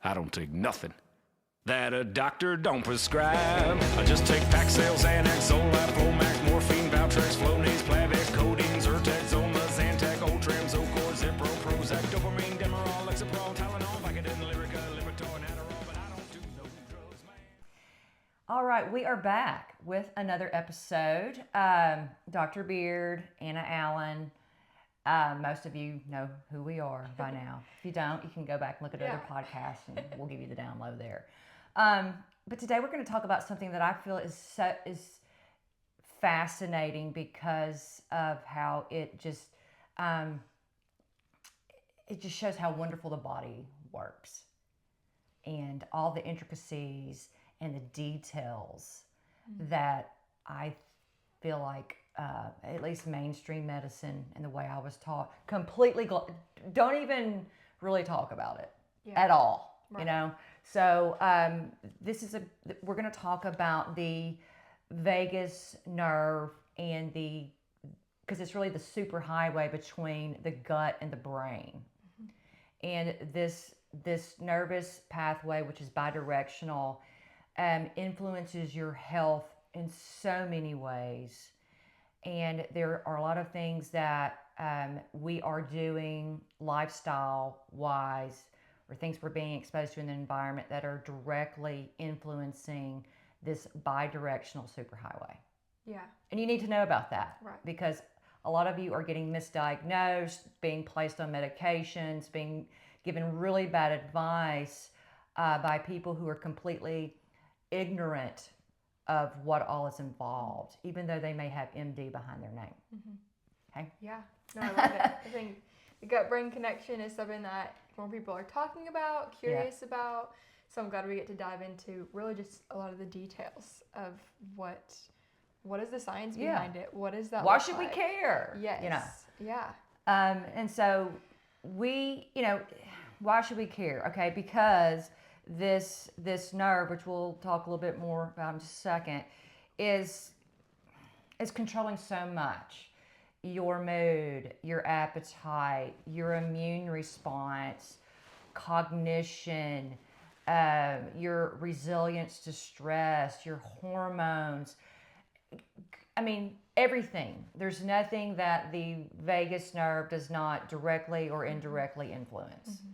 I don't take nothing that a doctor don't prescribe. I just take Paxil, Xanax, Zoloft, Flomax, morphine, Valtrex, Flonase, Plavix, codeine, Zyrtec, Zoma, Zantac, Ultram, Zocor, Zipro, Prozac, dopamine, Demerol, Lexapro, Tylenol, Vicodin, Lyrica, Lipitor, and Adderall, but I don't do no drugs, man. All right, we are back with another episode. Dr. Beard, Anna Allen. Most of you know who we are by now. If you don't, you can go back and look at other podcasts, and we'll give you the download there. But today we're going to talk about something that I feel is fascinating because of how it just shows how wonderful the body works and all the intricacies and the details that I feel like at least mainstream medicine and the way I was taught completely don't even really talk about it at all, you know? So we're going to talk about the vagus nerve and because it's really the superhighway between the gut and the brain. And this nervous pathway, which is bidirectional, influences your health in so many ways. And there are a lot of things that we are doing lifestyle-wise, or things we're being exposed to in the environment that are directly influencing this bidirectional superhighway. Yeah. And you need to know about that. Right. Because a lot of you are getting misdiagnosed, being placed on medications, being given really bad advice by people who are completely ignorant of what all is involved, even though they may have MD behind their name. Mm-hmm. Okay? Yeah. No, I love it. I think the gut-brain connection is something that more people are talking about, curious about. So I'm glad we get to dive into really just a lot of the details of what is the science behind it? What is that? Why should we care? Yes. You know. Yeah. And so why should we care? Okay, because this nerve, which we'll talk a little bit more about in just a second, is controlling so much. Your mood, your appetite, your immune response, cognition, your resilience to stress, your hormones. I mean, everything. There's nothing that the vagus nerve does not directly or indirectly influence. Mm-hmm.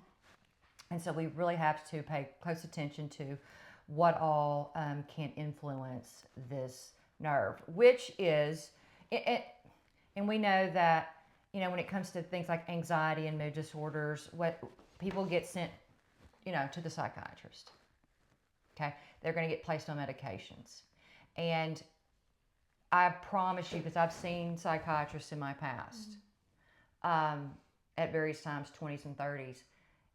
And so we really have to pay close attention to what all can influence this nerve, which is, and we know that, you know, when it comes to things like anxiety and mood disorders, what people get sent, you know, to the psychiatrist. Okay, they're going to get placed on medications, and I promise you, because I've seen psychiatrists in my past, at various times, 20s and 30s.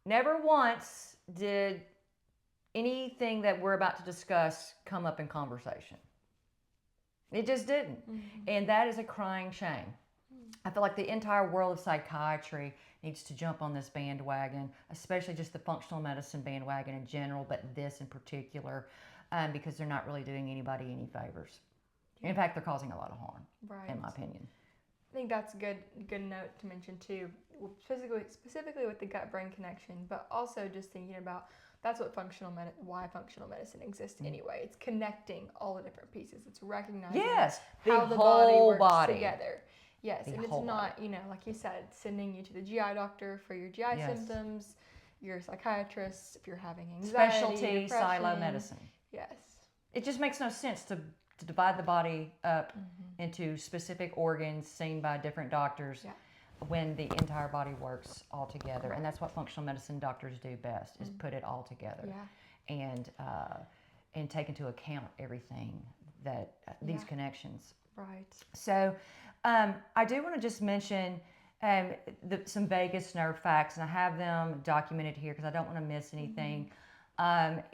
Never once did anything that we're about to discuss come up in conversation. It just didn't. Mm-hmm. And that is a crying shame. I feel like the entire world of psychiatry needs to jump on this bandwagon, especially just the functional medicine bandwagon in general, but this in particular, because they're not really doing anybody any favors. In fact, they're causing a lot of harm, in my opinion. I think that's a good note to mention too, specifically with the gut-brain connection, but also just thinking about that's what why functional medicine exists anyway. It's connecting all the different pieces. It's recognizing how the body works together. Yes, and it's not, you know, like you said, sending you to the GI doctor for your GI symptoms, your psychiatrist if you're having anxiety, specialty silo medicine. Yes. It just makes no sense to divide the body up into specific organs seen by different doctors when the entire body works all together. And that's what functional medicine doctors do best, is put it all together and take into account everything that these connections. Right. So I do want to just mention some vagus nerve facts, and I have them documented here because I don't want to miss anything.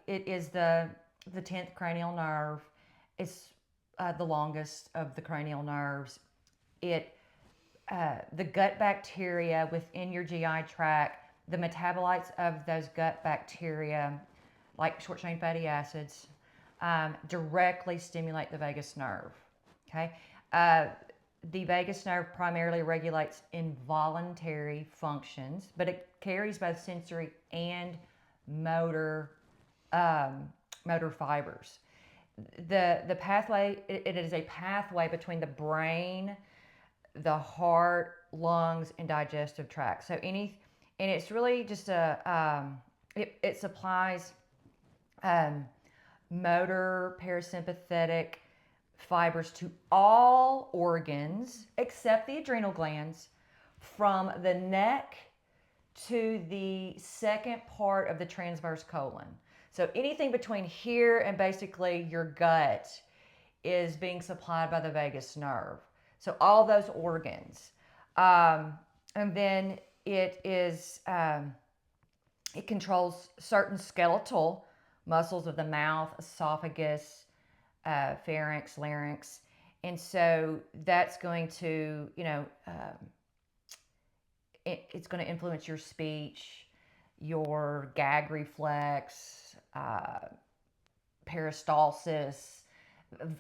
It is the 10th cranial nerve. It's the longest of the cranial nerves. The gut bacteria within your GI tract, the metabolites of those gut bacteria, like short-chain fatty acids, directly stimulate the vagus nerve. Okay, the vagus nerve primarily regulates involuntary functions, but it carries both sensory and motor motor fibers. The pathway, it is a pathway between the brain, the heart, lungs, and digestive tract. So and it's really just it supplies motor, parasympathetic fibers to all organs except the adrenal glands, from the neck to the second part of the transverse colon. So anything between here and basically your gut is being supplied by the vagus nerve. So all those organs. And then it controls certain skeletal muscles of the mouth, esophagus, pharynx, larynx. And so that's going to, it's going to influence your speech, your gag reflex, peristalsis,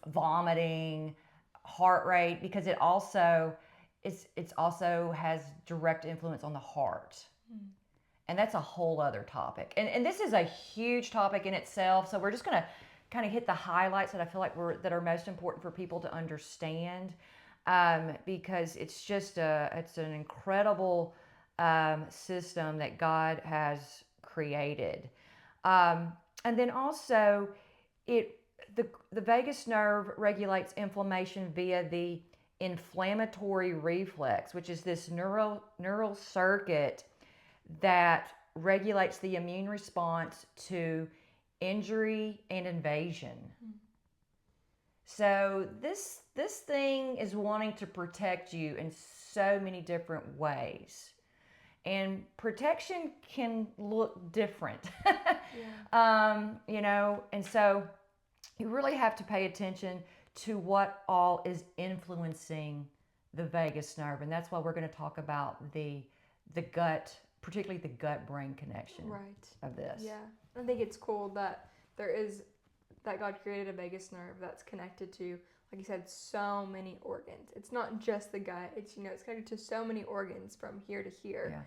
vomiting, heart rate, because it also has direct influence on the heart. And that's a whole other topic. And this is a huge topic in itself. So we're just going to kind of hit the highlights that I feel like that are most important for people to understand, because it's just it's an incredible system that God has created. And then also the vagus nerve regulates inflammation via the inflammatory reflex, which is this neural circuit that regulates the immune response to injury and invasion. So this thing is wanting to protect you in so many different ways. And protection can look different. And so you really have to pay attention to what all is influencing the vagus nerve. And that's why we're going to talk about the gut, particularly the gut-brain connection of this. Yeah, I think it's cool that that God created a vagus nerve that's connected to, like you said, so many organs. It's not just the gut. It's it's connected to so many organs from here to here.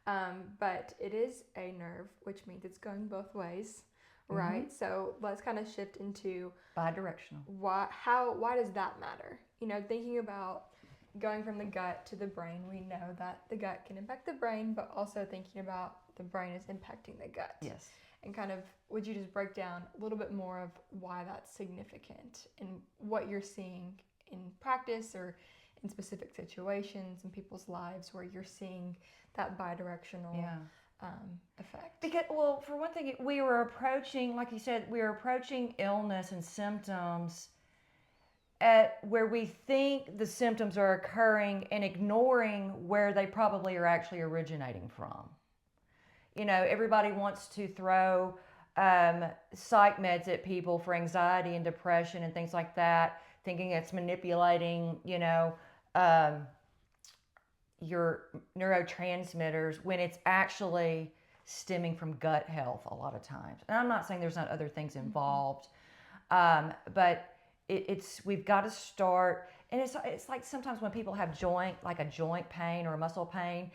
Yeah. But it is a nerve, which means it's going both ways, right? So let's kind of shift into bidirectional. Why does that matter? Thinking about going from the gut to the brain, we know that the gut can impact the brain, but also thinking about the brain is impacting the gut. Yes. And kind of, would you just break down a little bit more of why that's significant and what you're seeing in practice or in specific situations in people's lives where you're seeing that bidirectional effect? Because, well, for one thing, we were approaching, like you said, we were approaching illness and symptoms at where we think the symptoms are occurring and ignoring where they probably are actually originating from. Everybody wants to throw psych meds at people for anxiety and depression and things like that, thinking it's manipulating, your neurotransmitters, when it's actually stemming from gut health a lot of times. And I'm not saying there's not other things involved, but we've got to start. And it's like sometimes when people have a joint pain or a muscle pain,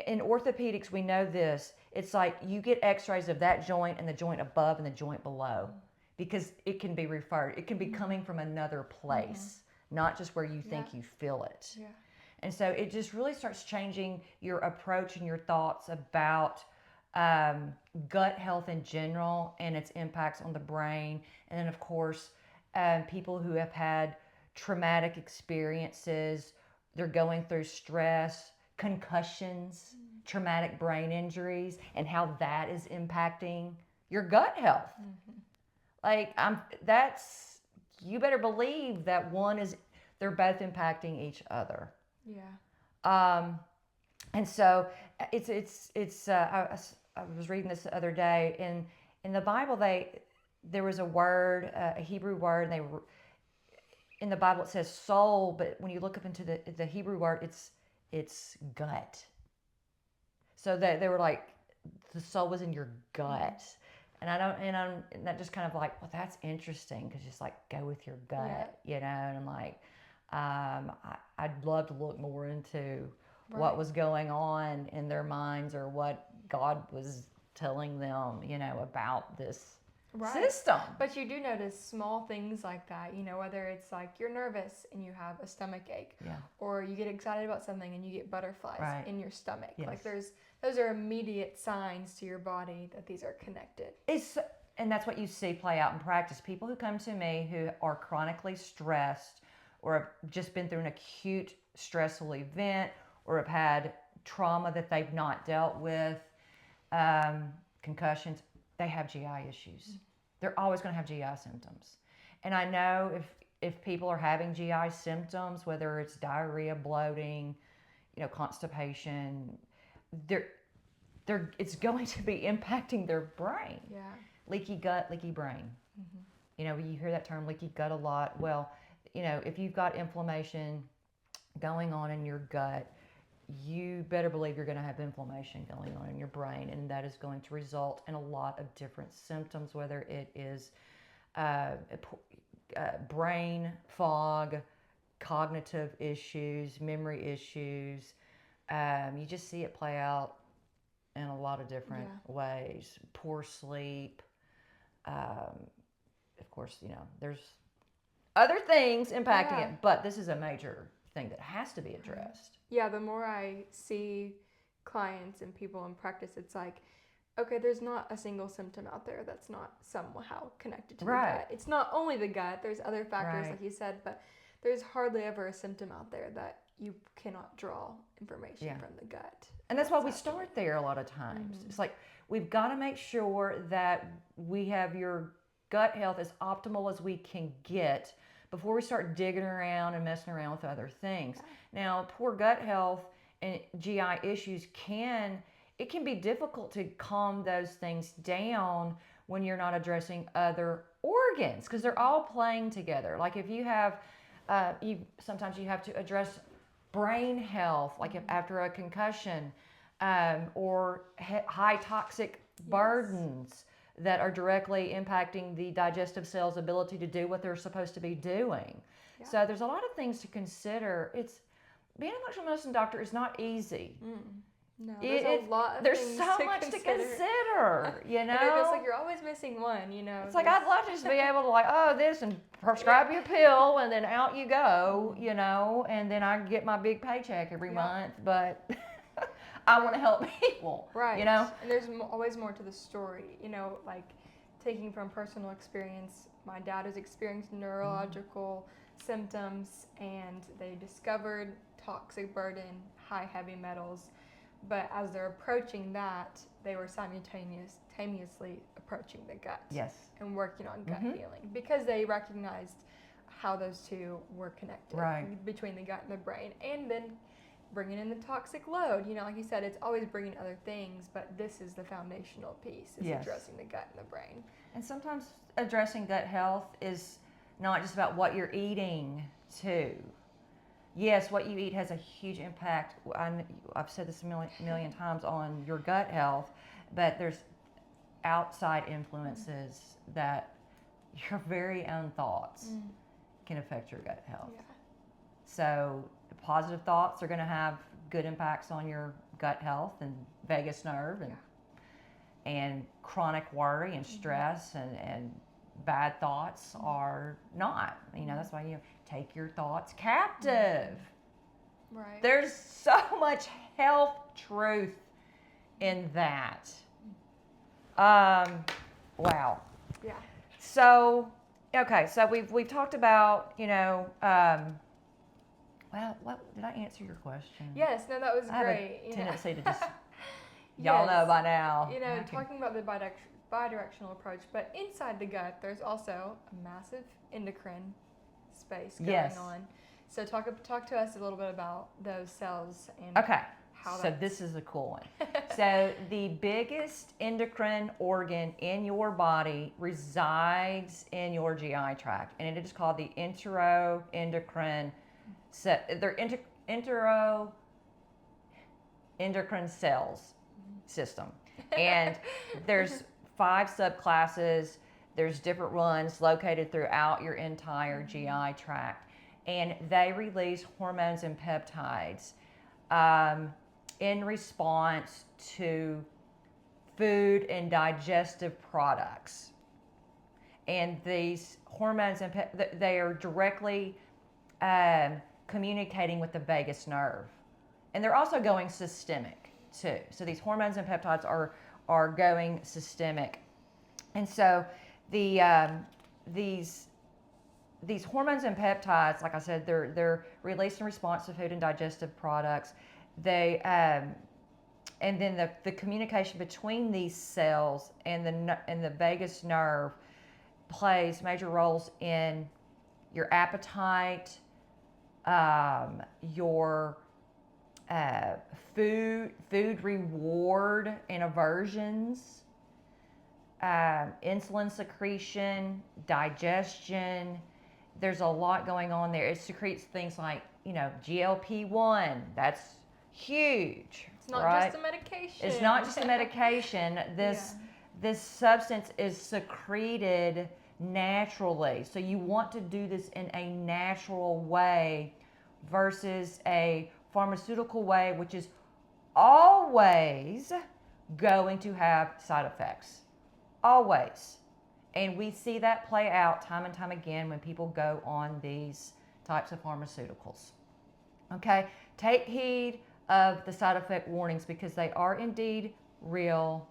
in orthopedics, we know this. It's like you get x-rays of that joint and the joint above and the joint below, because it can be referred. It can be coming from another place, not just where you think you feel it. Yeah. And so it just really starts changing your approach and your thoughts about gut health in general and its impacts on the brain. And then, of course, people who have had traumatic experiences, they're going through stress, concussions, traumatic brain injuries, and how that is impacting your gut health. You better believe that they're both impacting each other. Yeah. And so I was reading this the other day, in the Bible there was a word, a Hebrew word, and in the Bible it says soul, but when you look up into the Hebrew word, it's gut. So they were like, the soul was in your gut. And that just kind of like, well, that's interesting, because just like go with your gut, and I'm like, I'd love to look more into what was going on in their minds, or what God was telling them, about this Right. system. But you do notice small things like that, whether it's like you're nervous and you have a stomach ache, Yeah. or you get excited about something and you get butterflies Right. in your stomach. Yes. Like those are immediate signs to your body that these are connected. And that's what you see play out in practice. People who come to me who are chronically stressed or have just been through an acute stressful event or have had trauma that they've not dealt with, concussions, they have GI issues. They're always going to have GI symptoms. And I know if people are having GI symptoms, whether it's diarrhea, bloating, constipation, it's going to be impacting their brain. Yeah. Leaky gut, leaky brain. You hear that term leaky gut a lot. Well, if you've got inflammation going on in your gut, you better believe you're going to have inflammation going on in your brain, and that is going to result in a lot of different symptoms, whether it is brain fog, cognitive issues, memory issues. You just see it play out in a lot of different ways. Poor sleep. Of course, there's other things impacting it, but this is a major thing that has to be addressed. Yeah, the more I see clients and people in practice, it's like, okay, there's not a single symptom out there that's not somehow connected to the gut. It's not only the gut, there's other factors like you said, but there's hardly ever a symptom out there that you cannot draw information from the gut. And that's why we start there a lot of times. It's like, we've got to make sure that we have your gut health as optimal as we can get before we start digging around and messing around with other things. Now, poor gut health and GI issues can be difficult to calm those things down when you're not addressing other organs, because they're all playing together. Like if you have, sometimes you have to address brain health, like if after a concussion, or high toxic burdens that are directly impacting the digestive cell's ability to do what they're supposed to be doing. Yeah. So there's a lot of things to consider. Being a functional medicine doctor is not easy. No, there's a lot of there's things so to much consider. to consider, And it's like you're always missing one, It's like I'd love to just be able to this and prescribe you a pill and then out you go, and then I get my big paycheck every month, but I want to help people, right? And there's always more to the story, like taking from personal experience. My dad has experienced neurological symptoms, and they discovered toxic burden, high heavy metals. But as they're approaching that, they were simultaneously approaching the gut. Yes. And working on gut healing, because they recognized how those two were connected between the gut and the brain. And then bringing in the toxic load. Like you said, it's always bringing other things, but this is the foundational piece, is addressing the gut and the brain. And sometimes addressing gut health is not just about what you're eating, too. Yes, what you eat has a huge impact. I've said this a million times on your gut health, but there's outside influences that your very own thoughts can affect your gut health. Yeah. So positive thoughts are going to have good impacts on your gut health and vagus nerve, and chronic worry and stress and bad thoughts are not. That's why you take your thoughts captive. Right. There's so much health truth in that. Wow. Yeah. So, okay, so we've talked about, what did I answer your question? Yes, no, that was great. I have a tendency to just, y'all know by now. Talking about the bidirectional approach, but inside the gut, there's also a massive endocrine space going on. So talk to us a little bit about those cells and how so this is a cool one. So the biggest endocrine organ in your body resides in your GI tract, and it is called the enteroendocrine. They're enteroendocrine cells system, and there's 5 subclasses. There's different ones located throughout your entire GI tract, and they release hormones and peptides in response to food and digestive products. And these hormones, they are directly communicating with the vagus nerve. And they're also going systemic too. So these hormones and peptides are going systemic. And so these hormones and peptides, like I said, they're released in response to food and digestive products. They and then the communication between these cells and the vagus nerve plays major roles in your appetite, your food reward and aversions, insulin secretion, digestion. There's a lot going on there. It secretes things like, GLP-1. That's huge. It's not right? just a medication. It's not just a medication. This substance is secreted naturally. So you want to do this in a natural way versus a pharmaceutical way, which is always going to have side effects. Always. And we see that play out time and time again when people go on these types of pharmaceuticals. Okay? Take heed of the side effect warnings because they are indeed real.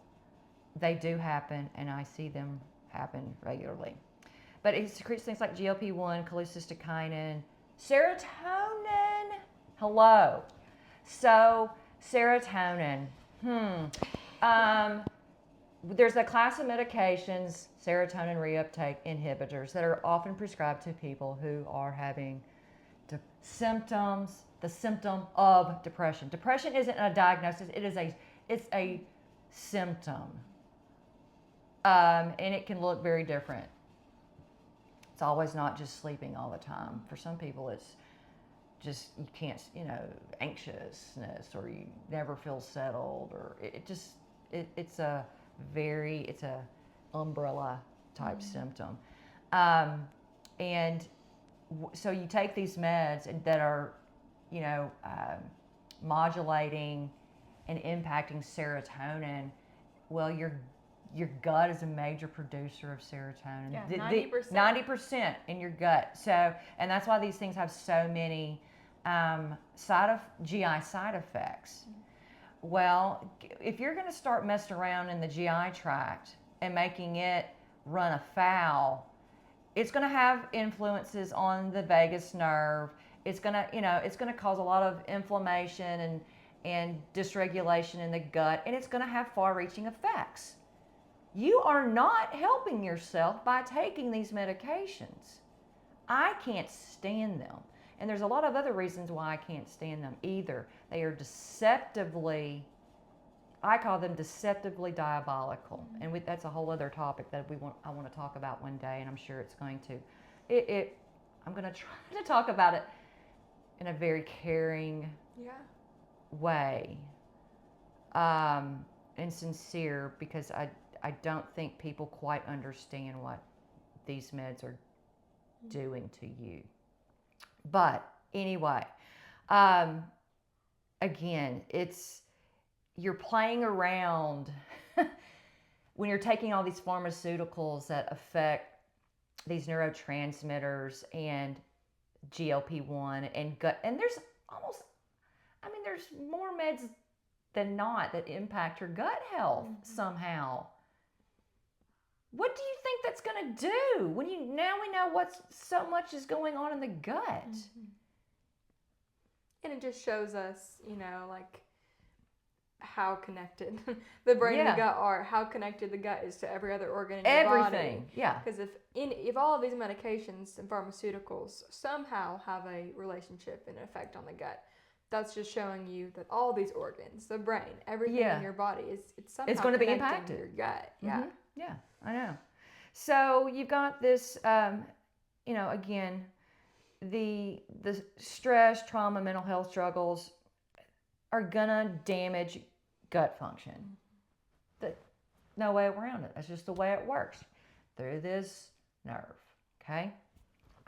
They do happen, and I see them happen regularly. But it secretes things like GLP-1, cholecystokinin, serotonin. Hello. So, serotonin. There's a class of medications, serotonin reuptake inhibitors, that are often prescribed to people who are having the symptom of depression. Depression isn't a diagnosis; it's a symptom, and it can look very different. It's always not just sleeping all the time. For some people, it's just you can't, anxiousness, or you never feel settled, or it's a umbrella type symptom. So you take these meds that are, modulating and impacting serotonin. Well, your gut is a major producer of serotonin. Yeah, 90%. 90% in your gut. So, and that's why these things have so many GI side effects. Well, if you're going to start messing around in the GI tract and making it run afoul, it's going to have influences on the vagus nerve. It's going to cause a lot of inflammation and dysregulation in the gut, and it's going to have far-reaching effects. You are not helping yourself by taking these medications. I can't stand them. And there's a lot of other reasons why I can't stand them either. They are I call them deceptively diabolical. And that's a whole other topic that I want to talk about one day, and I'm sure it's going to. I'm going to try to talk about it in a very caring way, and sincere, because I don't think people quite understand what these meds are doing to you. But anyway, again, you're playing around when you're taking all these pharmaceuticals that affect these neurotransmitters and GLP-1 and gut. And there's more meds than not that impact your gut health somehow. What do you think that's going to do when now we know so much is going on in the gut? And it just shows us, how connected the brain and the gut are, how connected the gut is to every other organ in your body. Everything, yeah. Because if all of these medications and pharmaceuticals somehow have a relationship and effect on the gut, that's just showing you that all these organs, the brain, everything in your body it's somehow going to be connecting impacted. your gut. Yeah. Yeah, I know. So you've got this, again, the stress, trauma, mental health struggles are gonna damage gut function. No way around it. That's just the way it works through this nerve. Okay,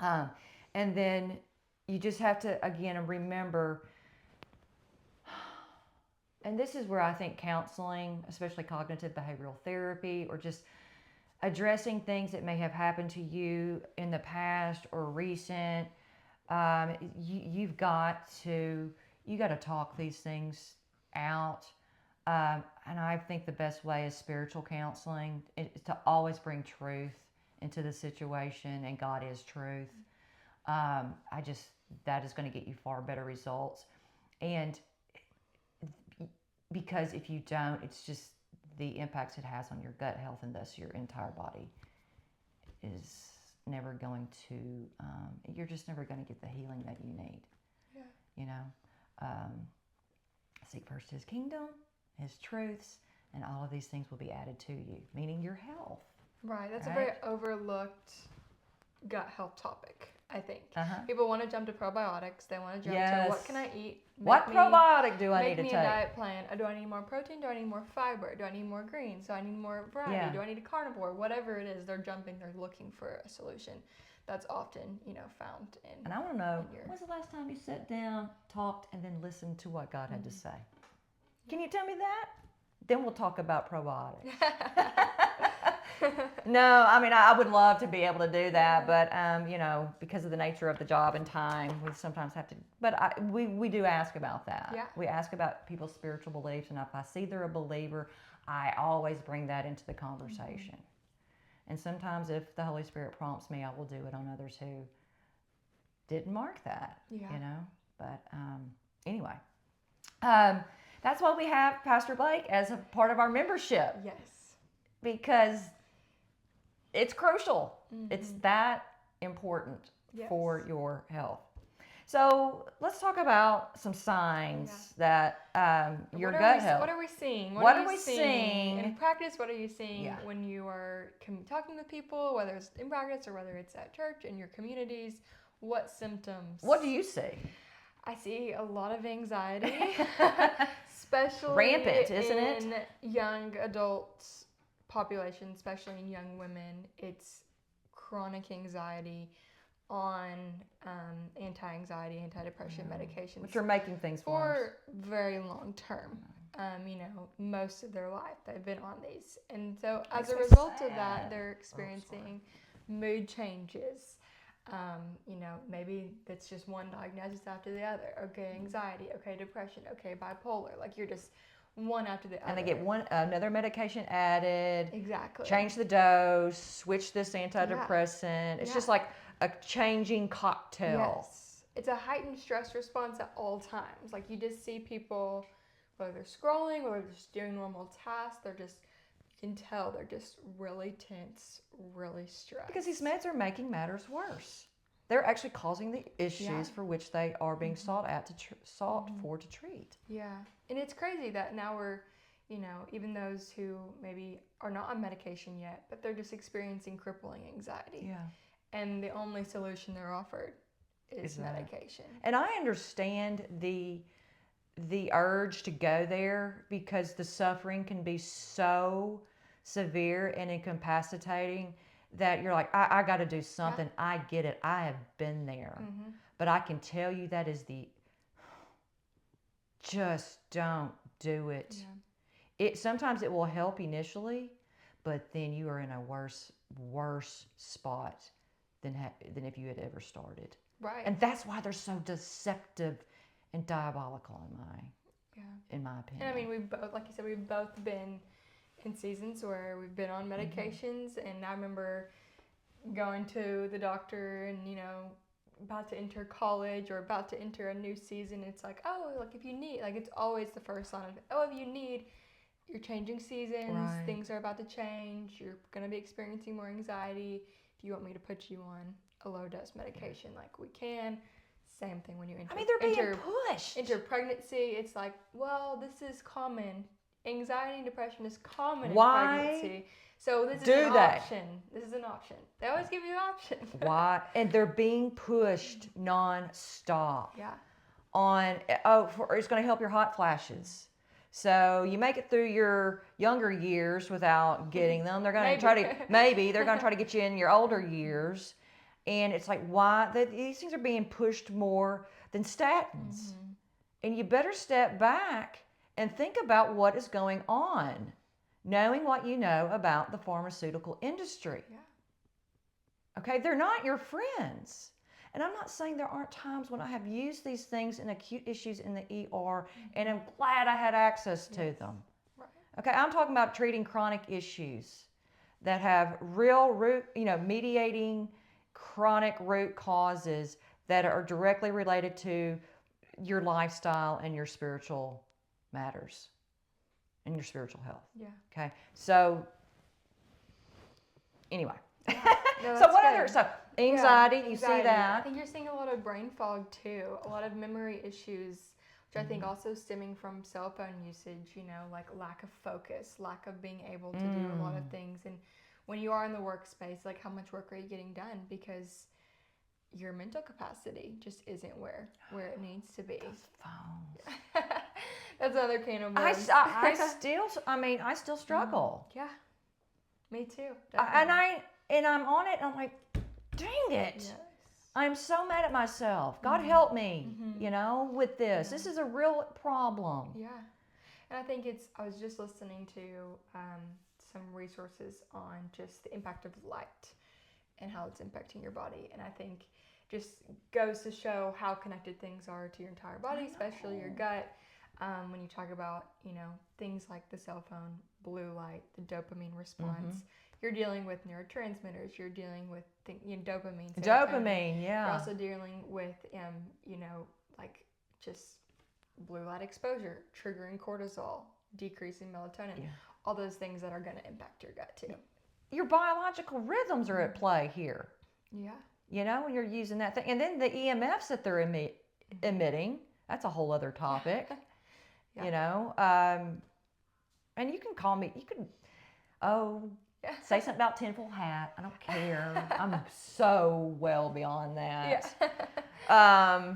and then you just have to again remember and this is where I think counseling, especially cognitive behavioral therapy, or just addressing things that may have happened to you in the past or recent, you've got to talk these things out. And I think the best way is spiritual counseling, is to always bring truth into the situation, and God is truth. That is going to get you far better results. And because if you don't, it's just the impacts it has on your gut health, and thus your entire body is never going to, you're just never going to get the healing that you need. Yeah. You know, seek first his kingdom, his truths, and all of these things will be added to you, meaning your health. Right. That's Right? a very overlooked gut health topic, I think. Uh-huh. People want to jump to probiotics. They want to jump Yes. to what can I eat? What probiotic do I need Make to me take? a diet plan. Do I need more protein? Do I need more fiber? Do I need more greens? Do I need more variety? Yeah. Do I need a carnivore? Whatever it is, they're jumping. They're looking for a solution. That's often, found in. And I want to know, in your- when's the last time you sat down, talked, and then listened to what God had to Mm-hmm. say? Can you tell me that? Then we'll talk about probiotics. No, I mean, I would love to be able to do that, but, because of the nature of the job and time, we sometimes have to, but we do ask about that. Yeah. We ask about people's spiritual beliefs, and if I see they're a believer, I always bring that into the conversation. And sometimes if the Holy Spirit prompts me, I will do it on others who didn't mark that, Yeah. But anyway, that's why we have Pastor Blake as a part of our membership, Yes. because it's crucial. It's that important Yes. for your health. So let's talk about some signs that your gut health. What are we seeing? What are you we seeing? in practice? What are you seeing Yeah. when you are talking with people, whether it's in practice or whether it's at church, in your communities? What symptoms? What do you see? I see a lot of anxiety, especially Rampant, isn't it? in young adult population, especially in young women. It's chronic anxiety on anti-anxiety, antidepressant medications, Which are making things worse. for very long term. Most of their life they've been on these, and so as a Makes me result of sad. that, they're experiencing mood changes. Maybe it's just one diagnosis after the other. Okay, anxiety. Okay, depression. Okay, bipolar. Like you're just one after the other. And they get another medication added. Exactly. Change the dose. Switch this antidepressant. It's Yeah. just like a changing cocktail. Yes. It's a heightened stress response at all times. Like you just see people, whether they're scrolling, whether they're just doing normal tasks, you can tell they're just really tense, really stressed. Because these meds are making matters worse. They're actually causing the issues for which they are being sought for to treat. Yeah. And it's crazy that now we're, even those who maybe are not on medication yet, but they're just experiencing crippling anxiety. Yeah. And the only solution they're offered is medication. And I understand the urge to go there, because the suffering can be so severe and incapacitating that you're like, I got to do something. Yeah. I get it. I have been there. But I can tell you that is just don't do it. Yeah. Sometimes it will help initially, but then you are in a worse spot than if you had ever started. Right. And that's why they're so deceptive and diabolical in my opinion. And I mean, we've both, like you said, we've both been in seasons where we've been on medications, and I remember going to the doctor and, about to enter college or about to enter a new season. It's like, if you need, it's always the first sign of, if you need, you're changing seasons, Right. things are about to change, you're going to be experiencing more anxiety. If you want me to put you on a low dose medication, we can. Same thing when you enter. I mean, they're being pushed. Enter pregnancy, it's like, this is common. Anxiety and depression is common Why in pregnancy. So this is do an they? option. This is an option. They always give you an option. Why? And they're being pushed nonstop. Yeah. It's going to help your hot flashes. So you make it through your younger years without getting them. They're going to try to get you in your older years. And it's like, why? These things are being pushed more than statins. And you better step back and think about what is going on, knowing what you know about the pharmaceutical industry. Yeah. Okay, they're not your friends. And I'm not saying there aren't times when I have used these things in acute issues in the ER, and I'm glad I had access to them. Right. Okay, I'm talking about treating chronic issues that have real root, mediating chronic root causes that are directly related to your lifestyle and your spiritual matters and your spiritual health. Yeah. Okay, so anyway. No, So what good. other, so anxiety, you see I that? think you're seeing a lot of brain fog too, a lot of memory issues, which I think also stemming from cell phone usage, like lack of focus, lack of being able to do a lot of things. And when you are in the workspace, like how much work are you getting done? Because your mental capacity just isn't where it needs to be. Phones. That's another can of worms. I still struggle. Yeah, me too. And I'm on it, and I'm like, dang it. Yes. I'm so mad at myself. God help me, with this. This is a real problem. Yeah. And I think I was just listening to some resources on just the impact of light and how it's impacting your body. And I think just goes to show how connected things are to your entire body, especially your gut. When you talk about, things like the cell phone, blue light, the dopamine response, you're dealing with neurotransmitters, you're dealing with dopamine. Dopamine, yeah. You're also dealing with, like just blue light exposure, triggering cortisol, decreasing melatonin, all those things that are going to impact your gut too. Your biological rhythms are at play here. Yeah. When you're using that thing. And then the EMFs that they're emitting, that's a whole other topic. And you can call me, say something about tinfoil hat. I don't care. I'm so well beyond that. Yeah.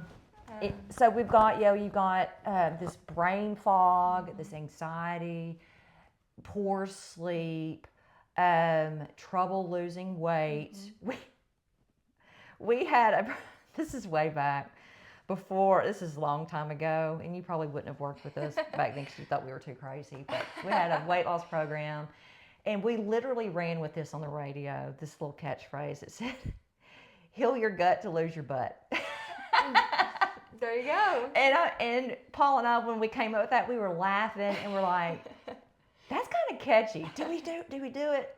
So we've got, you've got this brain fog, this anxiety, poor sleep, trouble losing weight. We had this is way back before, this is a long time ago, and you probably wouldn't have worked with us back then because you thought we were too crazy, but we had a weight loss program, and we literally ran with this on the radio, this little catchphrase that said, heal your gut to lose your butt. There you go. And Paul and I, when we came up with that, we were laughing, and we're like, that's kind of catchy. Do we do it?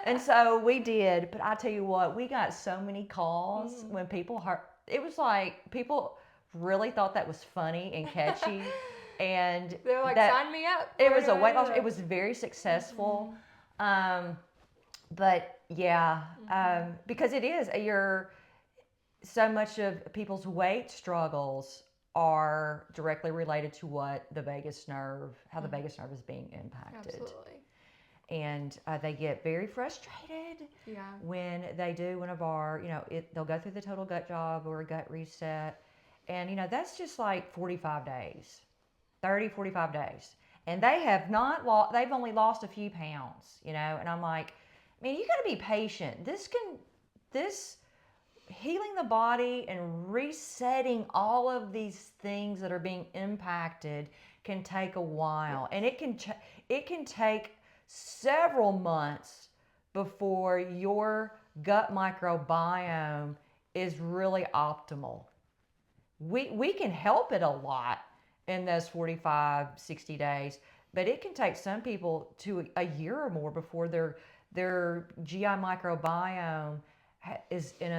And so we did, but I tell you what, we got so many calls when people heard. It was like people really thought that was funny and catchy, and they're like, sign me up. It was a weight loss. It was very successful, but yeah, because it is so much of people's weight struggles are directly related to what the vagus nerve, how the vagus nerve is being impacted. Absolutely. And they get very frustrated when they do one of our, they'll go through the total gut job or a gut reset. And, that's just like 45 days, 30, 45 days. And they have not they've only lost a few pounds, and I'm like, man, you got to be patient. This healing the body and resetting all of these things that are being impacted can take a while. And it can take several months before your gut microbiome is really optimal. We can help it a lot in those 45, 60 days, but it can take some people to a year or more before their GI microbiome is in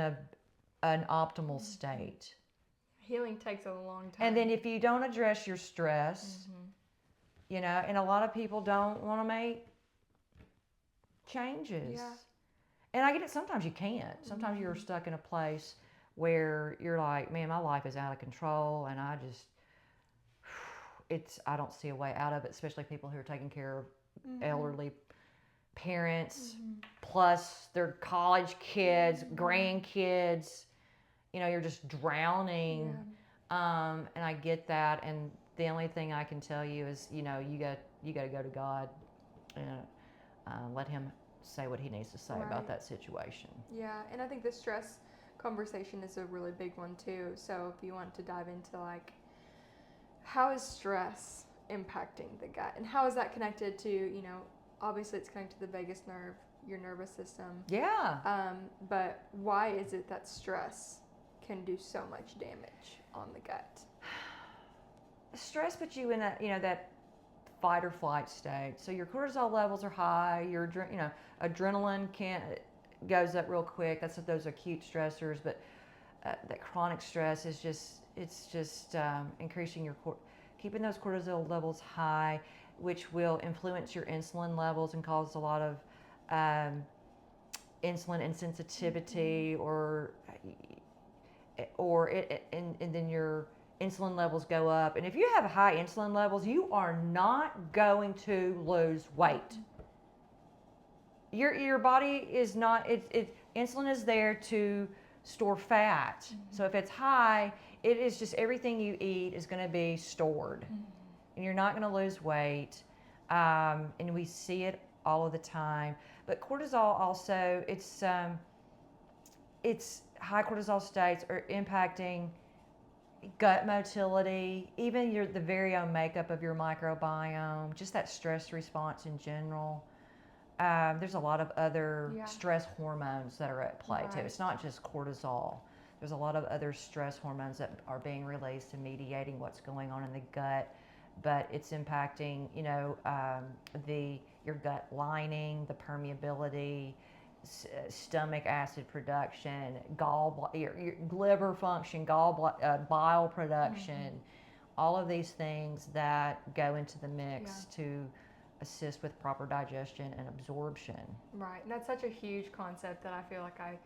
an optimal state. Healing takes a long time. And then if you don't address your stress, and a lot of people don't want to make changes. Yeah. And I get it, sometimes you can't. Sometimes you're stuck in a place where you're like, man, my life is out of control, and I don't see a way out of it, especially people who are taking care of elderly parents, plus their college kids, grandkids, you're just drowning. And I get that, and the only thing I can tell you is, you got to go to God and let him say what he needs to say about that situation. Yeah, and I think the stress conversation is a really big one too. So if you want to dive into like, how is stress impacting the gut. And how is that connected to, you know, obviously it's connected to the vagus nerve, your nervous system. Yeah. But why is it that stress can do so much damage on the gut? Stress puts you in that, you know, that fight or flight state. So your cortisol levels are high. Your, you know, adrenaline goes up real quick. That's those acute stressors. But that chronic stress is just increasing keeping those cortisol levels high, which will influence your insulin levels and cause a lot of insulin insensitivity, and then your insulin levels go up. And if you have high insulin levels, you are not going to lose weight. Your body is not, insulin is there to store fat. So if it's high, it is just everything you eat is going to be stored. And you're not going to lose weight. And we see it all of the time. But cortisol also, it's high cortisol states are impacting gut motility, even the very own makeup of your microbiome, just that stress response in general. There's a lot of other stress hormones that are at play too. It's not just cortisol. There's a lot of other stress hormones that are being released and mediating what's going on in the gut, but it's impacting, you know, your gut lining, the permeability, stomach acid production, your liver function, bile production, all of these things that go into the mix to assist with proper digestion and absorption. Right, and that's such a huge concept that I feel like I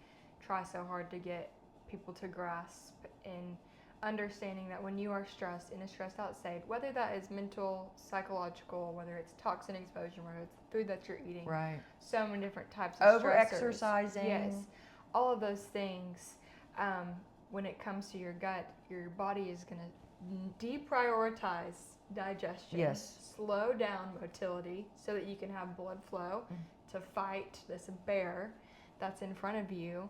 try so hard to get people to grasp in understanding that when you are stressed in a stressed out state, whether that is mental, psychological, whether it's toxin exposure, whether it's the food that you're eating, so many different types of over stressors. exercising, yes, all of those things. When it comes to your gut, your body is going to deprioritize digestion, slow down motility so that you can have blood flow to fight this bear that's in front of you.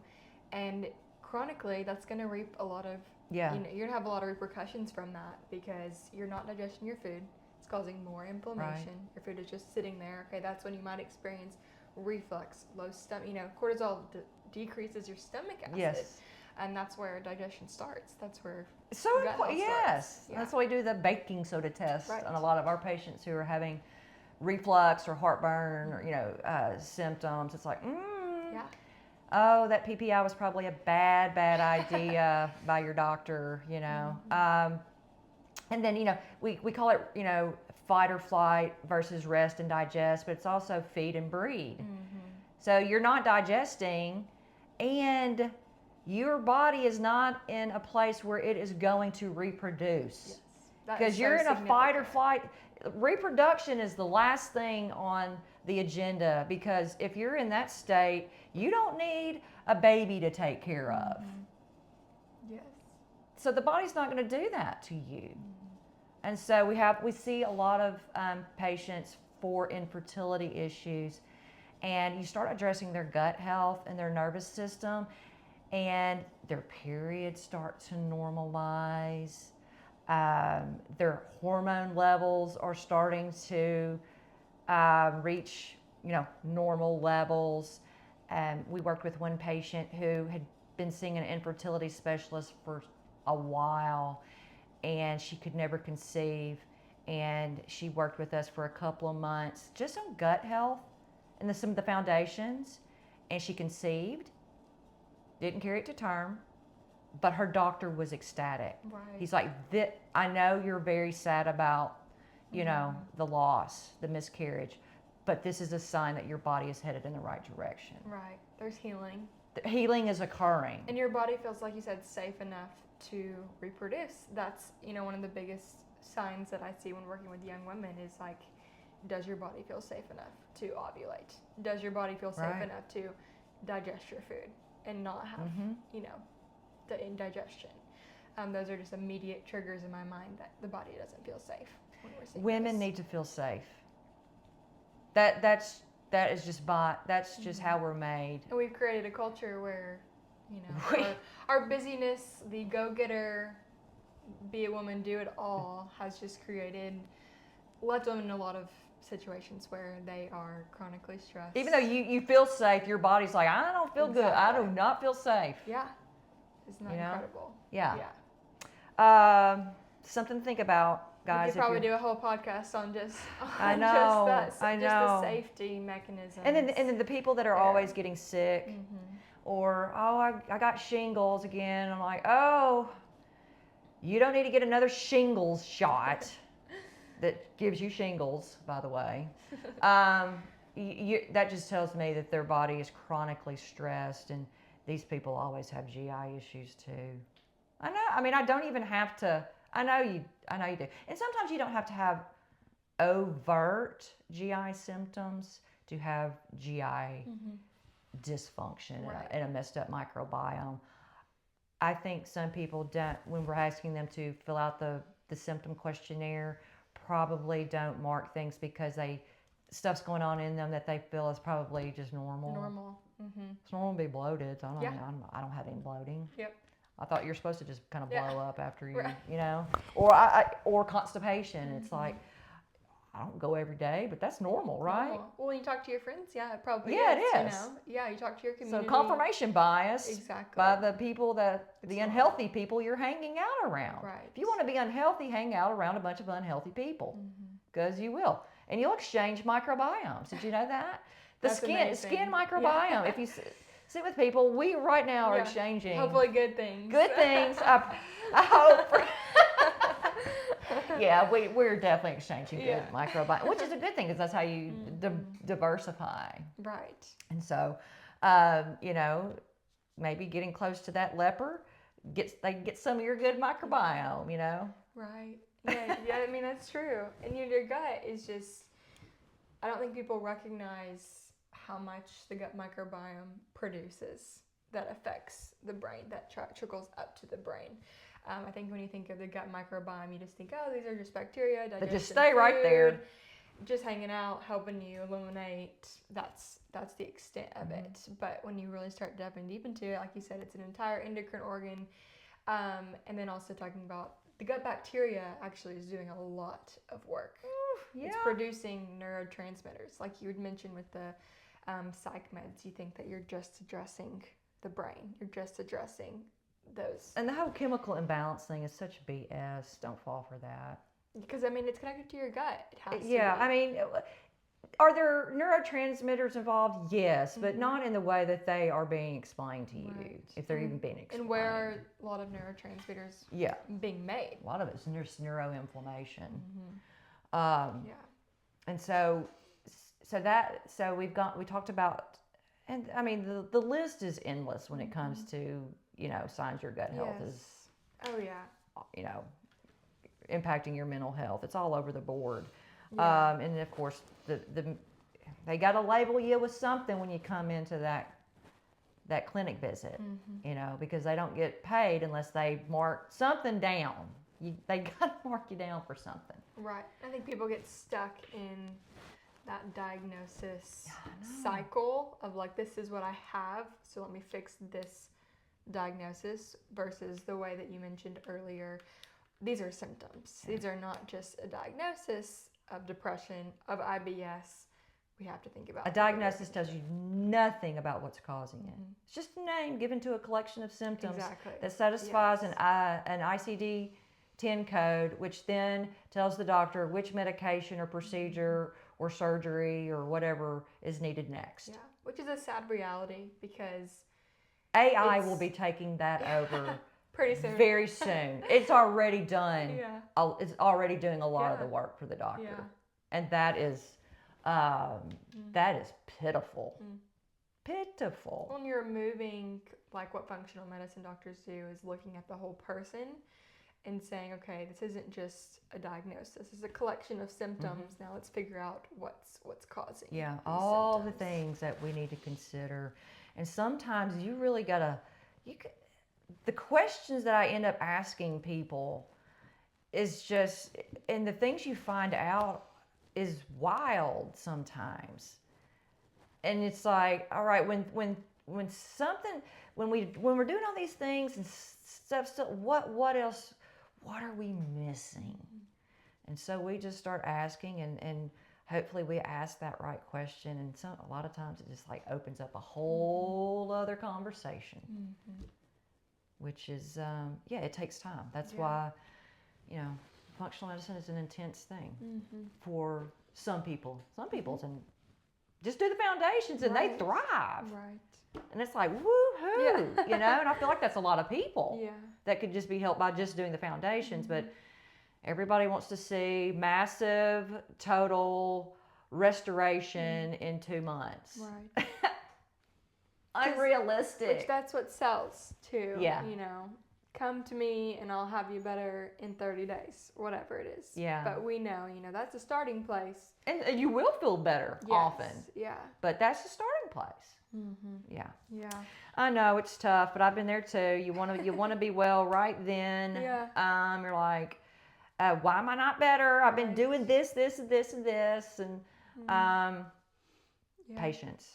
And chronically, that's going to reap a lot of, you know, you're going to have a lot of repercussions from that because you're not digesting your food. It's causing more inflammation. Your food is just sitting there. Okay, that's when you might experience reflux, low stomach. You know, cortisol decreases your stomach acid. And that's where digestion starts. That's where so important. That's why we do the baking soda test on a lot of our patients who are having reflux or heartburn or, you know, symptoms. It's like, oh, that PPI was probably a bad idea by your doctor, you know. And then, you know, we call it, you know, fight or flight versus rest and digest, but it's also feed and breed. So you're not digesting, and your body is not in a place where it is going to reproduce. Because you're in a fight or flight. Reproduction is the last thing on the agenda, because if you're in that state, you don't need a baby to take care of. So the body's not going to do that to you. And so we see a lot of patients for infertility issues, and you start addressing their gut health and their nervous system, and their periods start to normalize. Their hormone levels are starting to reach, you know, normal levels. We worked with one patient who had been seeing an infertility specialist for a while, and she could never conceive. And she worked with us for a couple of months just on gut health and some of the foundations, and she conceived. Didn't carry it to term, but her doctor was ecstatic. He's like, I know you're very sad about, you know, the loss, the miscarriage, but this is a sign that your body is headed in the right direction. There's healing. The healing is occurring. And your body feels, like you said, safe enough to reproduce. That's, you know, one of the biggest signs that I see when working with young women is like, does your body feel safe enough to ovulate? Does your body feel safe enough to digest your food and not have, you know, the indigestion? Those are just immediate triggers in my mind that the body doesn't feel safe when we're seeing Women need to feel safe. That's just how we're made. And we've created a culture where, you know, our busyness, the go-getter, be a woman, do it all, has just created left them in a lot of situations where they are chronically stressed. Even though you feel safe, your body's like, I don't feel good. I do not feel safe. Yeah. Isn't that incredible? Yeah. Something to think about, guys. We could probably do a whole podcast on just I know, just the safety mechanism. And then the people that are always getting sick, or I got shingles again. I'm like, oh, you don't need to get another shingles shot that gives you shingles, by the way. That just tells me that their body is chronically stressed, and these people always have GI issues too. I know. I mean, I don't even have to. I know you do. And sometimes you don't have to have overt GI symptoms to have GI dysfunction and a messed up microbiome. I think some people don't, when we're asking them to fill out the symptom questionnaire, probably don't mark things because stuff's going on in them that they feel is probably just normal. It's normal to be bloated. So I don't have any bloating. Yep. I thought you're supposed to just kind of blow up after you, you know, or constipation. It's like, I don't go every day, but that's normal, right? Well, when you talk to your friends, it probably is. It is. You know? Yeah, you talk to your community. So confirmation bias exactly. by the people the unhealthy people you're hanging out around. Right. If you want to be unhealthy, hang out around a bunch of unhealthy people, because you will. And you'll exchange microbiomes. Did you know that? The skin microbiome. If you sit with people, we right now are exchanging. Hopefully good things. Good things. I hope. We're definitely exchanging good microbiome, which is a good thing because that's how you diversify. Right. And so, maybe getting close to that leper, they get some of your good microbiome, you know? Right. Yeah, I mean, that's true. And your gut is just, I don't think people recognize how much the gut microbiome produces that affects the brain, that trickles up to the brain. I think when you think of the gut microbiome, you just think, oh, these are just bacteria, they just stay right there, just hanging out, helping you eliminate. That's the extent of it. But when you really start diving deep into it, like you said, it's an entire endocrine organ. And then also talking about the gut bacteria actually is doing a lot of work. It's producing neurotransmitters, like you would mention with the psych meds. You think that you're just addressing the brain, you're just addressing those. And the whole chemical imbalance thing is such BS. Don't fall for that. Because I mean, it's connected to your gut. It has to be. I mean, are there neurotransmitters involved? Yes, but not in the way that they are being explained to you, if they're even being explained. And where are a lot of neurotransmitters being made? A lot of it's just neuroinflammation. And so we talked about, and I mean, the list is endless when it comes to, signs your gut health is, impacting your mental health. It's all over the board. And then of course, they got to label you with something when you come into that clinic visit, because they don't get paid unless they mark something down. They got to mark you down for something. Right. I think people get stuck in that diagnosis cycle of like, this is what I have, so let me fix this diagnosis, versus the way that you mentioned earlier. These are symptoms. These are not just a diagnosis of depression, of IBS. We have to think about a diagnosis tells you nothing about what's causing it. It's just a name given to a collection of symptoms that satisfies an ICD-10 code, which then tells the doctor which medication or procedure or surgery or whatever is needed next. Yeah, which is a sad reality because AI will be taking that over pretty soon. Very soon. It's already done. It's already doing a lot of the work for the doctor. And that is pitiful. Pitiful. When you're moving, like what functional medicine doctors do is looking at the whole person and saying, okay, this isn't just a diagnosis. It's a collection of symptoms. Now let's figure out what's causing. All symptoms. The things that we need to consider. And sometimes you really gotta, the questions that I end up asking people is just, and the things you find out is wild sometimes. And it's like, all right, when we're doing all these things and stuff, what else, what are we missing? And so we just start asking, and hopefully we ask that right question. And a lot of times it just like opens up a whole other conversation, which is, it takes time. That's why, functional medicine is an intense thing for some people. Some people can just do the foundations and they thrive. Right. And it's like, woohoo, and I feel like that's a lot of people that could just be helped by just doing the foundations. But everybody wants to see massive total restoration in 2 months. Right. Unrealistic. Which that's what sells too. Yeah. Come to me and I'll have you better in 30 days, whatever it is. Yeah. But we know, that's a starting place. And you will feel better often. Yeah. But that's the starting place. Yeah. Yeah. I know it's tough, but I've been there too. You want to be well right then. Yeah. You're like, why am I not better? I've been doing this, and this, and this, and patience.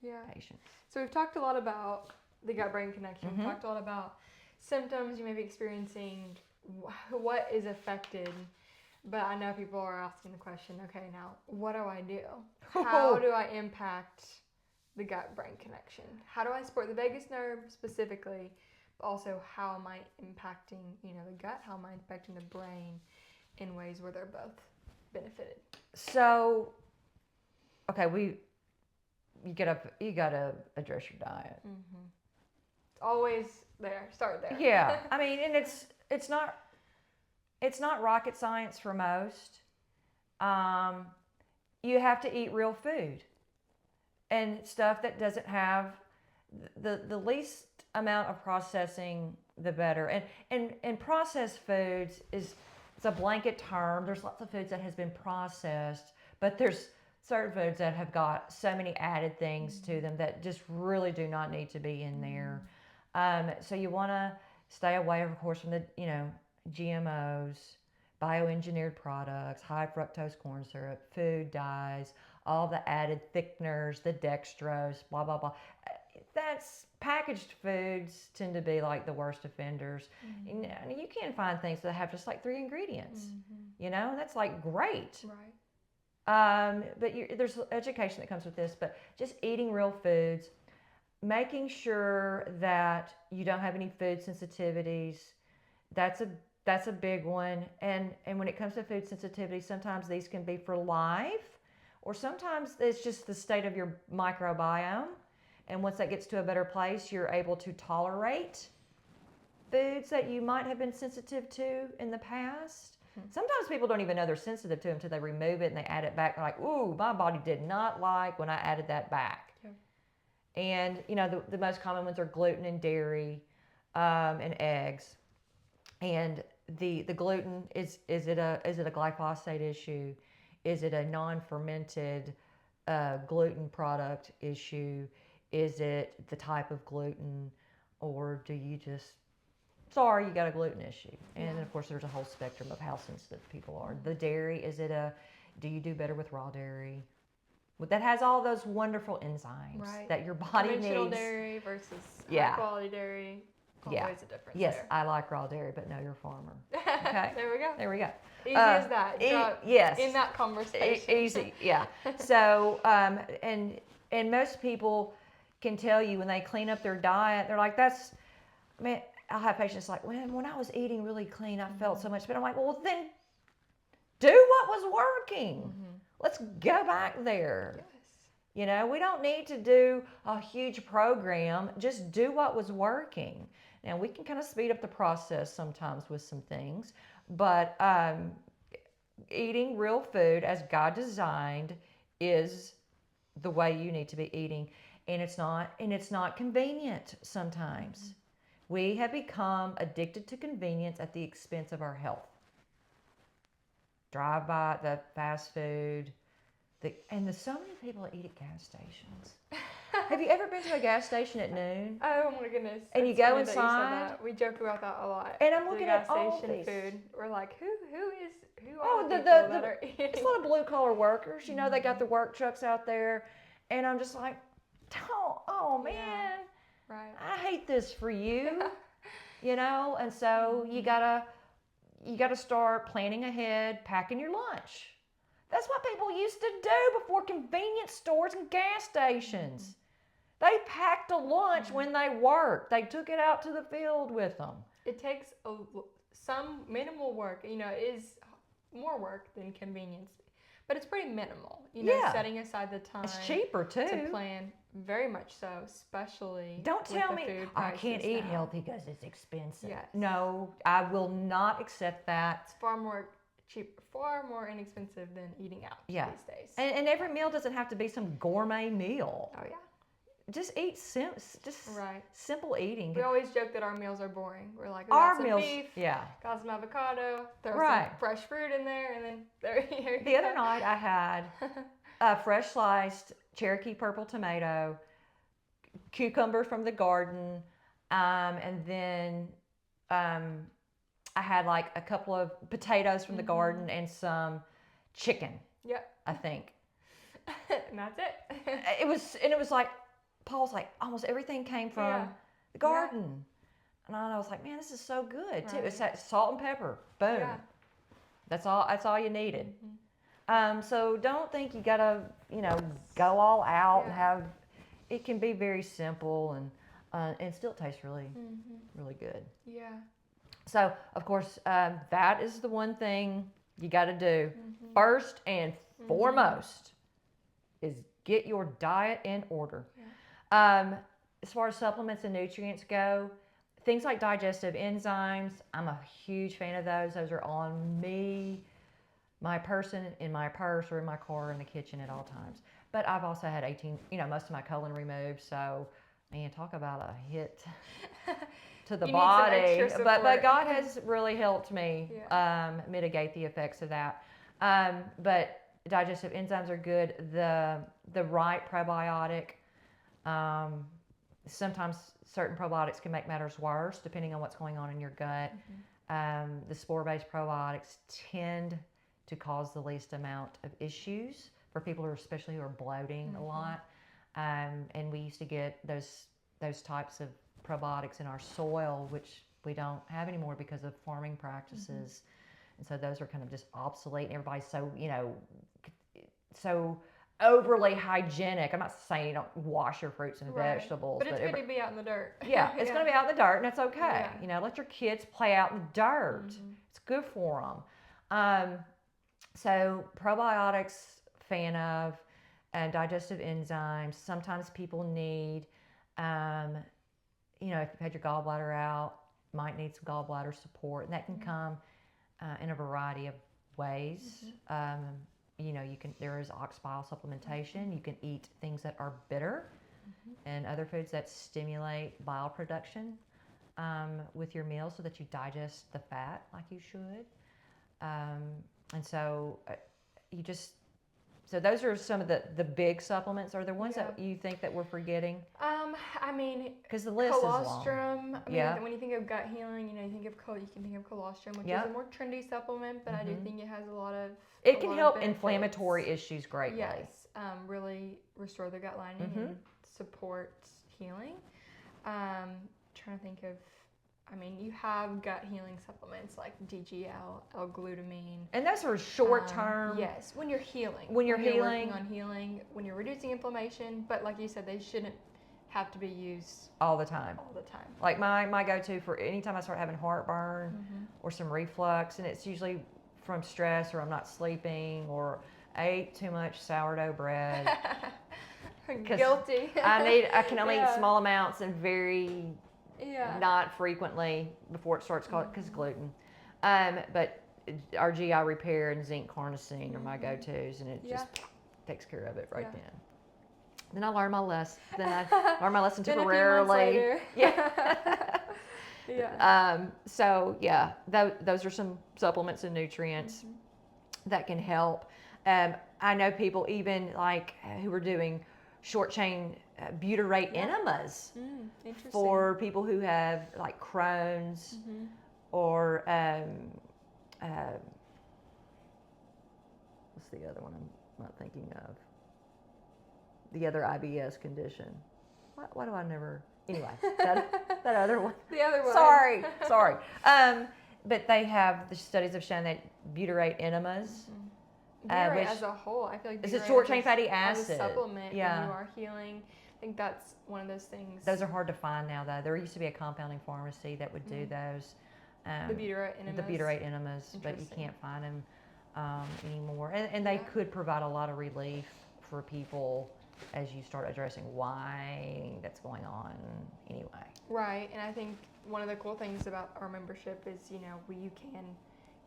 Yeah. Patience. So we've talked a lot about the gut-brain connection. We've talked a lot about symptoms you may be experiencing, what is affected. But I know people are asking the question, okay, now what do I do? How do I impact the gut-brain connection? How do I support the vagus nerve specifically? But also, how am I impacting, the gut? How am I impacting the brain in ways where they're both benefited? So, okay, you gotta address your diet. It's always there. Start there. Yeah, I mean, and it's not rocket science for most. You have to eat real food and stuff that doesn't have the least amount of processing, the better. And processed foods it's a blanket term. There's lots of foods that has been processed, but there's certain foods that have got so many added things to them that just really do not need to be in there. So you want to stay away, of course, from the GMOs, bioengineered products, high fructose corn syrup, food dyes, all the added thickeners, the dextrose, blah blah blah. That's packaged foods tend to be like the worst offenders. And you can find things that have just like 3 ingredients. And that's like great. Right. But there's education that comes with this. But just eating real foods, making sure that you don't have any food sensitivities. That's a big one. And when it comes to food sensitivity, sometimes these can be for life, or sometimes it's just the state of your microbiome. And once that gets to a better place, you're able to tolerate foods that you might have been sensitive to in the past. Sometimes people don't even know they're sensitive to them until they remove it and they add it back. They're like, ooh, my body did not like when I added that back. Yeah. And, the most common ones are gluten and dairy and eggs. And the gluten, is it a glyphosate issue? Is it a non-fermented gluten product issue? Is it the type of gluten, or do you just, sorry, you got a gluten issue? And then of course there's a whole spectrum of how sensitive people are. The dairy, do you do better with raw dairy? That has all those wonderful enzymes that your body needs. Conventional dairy versus high quality dairy. Always a difference. Yes, there. I like raw dairy, but know your farmer. Okay. There we go. Easy as that. Yes. In that conversation. Easy, yeah. So, and most people can tell you when they clean up their diet, they're like, I'll have patients like, when I was eating really clean, I felt so much better. I'm like, well, then do what was working. Let's go back there. Yes. We don't need to do a huge program. Just do what was working. Now, we can kind of speed up the process sometimes with some things, but eating real food as God designed is the way you need to be eating. And it's not convenient sometimes. We have become addicted to convenience at the expense of our health. Drive by the fast food, and so many people that eat at gas stations. Have you ever been to a gas station at noon? Oh my goodness! And you go inside. We joke about that a lot. And I'm looking at gas all station these food. We're like, who are Oh, the people that are eating? it's a lot of blue collar workers. They got the work trucks out there, and I'm just like, oh man, right. I hate this for you. And so you gotta you got to start planning ahead, packing your lunch. That's what people used to do before convenience stores and gas stations. They packed a lunch when they worked. They took it out to the field with them. It takes some minimal work. You know, it is more work than convenience, but it's pretty minimal. You know, Yeah. setting aside the time. It's cheaper too. To plan, very much so, especially. Don't tell with me the food I can't prices eat now. healthy because it's expensive. Yes. No, I will not accept that. It's far more cheap, far more inexpensive than eating out Yeah. these days. And every meal doesn't have to be some gourmet meal. Oh yeah. Just eat Right. simple eating. We always joke that our meals are boring. We're like, we Our got some meals, beef, yeah. got some avocado, throw Right. some fresh fruit in there, and then there you The other night I had a fresh sliced Cherokee purple tomato, cucumber from the garden, and then I had like a couple of potatoes from the garden and some chicken, Yep. I think. And that's it. It was like, Paul's like, almost everything came from Yeah. the garden. And I was like, man, this is so good too. Right. It's that salt and pepper. Boom. Yeah. That's all you needed. So don't think you gotta, go all out and have. It can be very simple and still taste really, really good. Yeah. So of course, that is the one thing you got to do first and foremost is get your diet in order. As far as supplements and nutrients go, things like digestive enzymes, I'm a huge fan of those. Those are on me, my person, in my purse, or in my car, in the kitchen at all times. But I've also had most of my colon removed. So, man, talk about a hit to the You need some body. extra But support. God has really helped me mitigate the effects of that. But digestive enzymes are good. The right probiotic. Sometimes certain probiotics can make matters worse depending on what's going on in your gut. The spore-based probiotics tend to cause the least amount of issues for people especially who are bloating a lot. And we used to get those types of probiotics in our soil, which we don't have anymore because of farming practices. And so those are kind of just obsolete. And everybody's so overly hygienic. I'm not saying you don't wash your fruits and vegetables, But it's good to be out in the dirt. yeah, it's going to be out in the dirt, and that's okay. Yeah. Let your kids play out in the dirt. It's good for them. So probiotics, fan of, and digestive enzymes. Sometimes people need, if you've had your gallbladder out, might need some gallbladder support, and that can come in a variety of ways. There is ox bile supplementation. You can eat things that are bitter and other foods that stimulate bile production with your meals so that you digest the fat like you should. And so so those are some of the big supplements. Are there ones that you think that we're forgetting? Because the list is long. Colostrum. When you think of gut healing, you can think of colostrum, which is a more trendy supplement, but I do think it has a lot of. It can help inflammatory issues greatly. Yes, really restore the gut lining and support healing. Trying to think of. You have gut healing supplements like DGL, L-glutamine. And those are short term. Yes, when you're healing. When you're working on healing, when you're reducing inflammation. But like you said, they shouldn't have to be used all the time. Like my go-to for anytime I start having heartburn or some reflux, and it's usually from stress or I'm not sleeping or I ate too much sourdough bread. Guilty. I can only eat small amounts and very not frequently before it starts because gluten. But our GI repair and zinc harnessing are my go-tos, and it just takes care of it right then. Then I learned my lesson. Temporarily. Those are some supplements and nutrients that can help. I know people even who are doing short chain butyrate enemas for people who have Crohn's or what's the other one I'm not thinking of? The other IBS condition. Why do I never? Anyway, that other one. The other one. Sorry. but the studies have shown that butyrate enemas. Butyrate which as a whole, I feel like is a butyrate short chain as fatty as acid. a supplement Yeah. when you are healing. I think that's one of those things. Those are hard to find now, though. There used to be a compounding pharmacy that would do those. The butyrate enemas. The butyrate enemas, but you Interesting. can't find them anymore. And they could provide a lot of relief for people as you start addressing why that's going on anyway. Right, and I think one of the cool things about our membership is, you can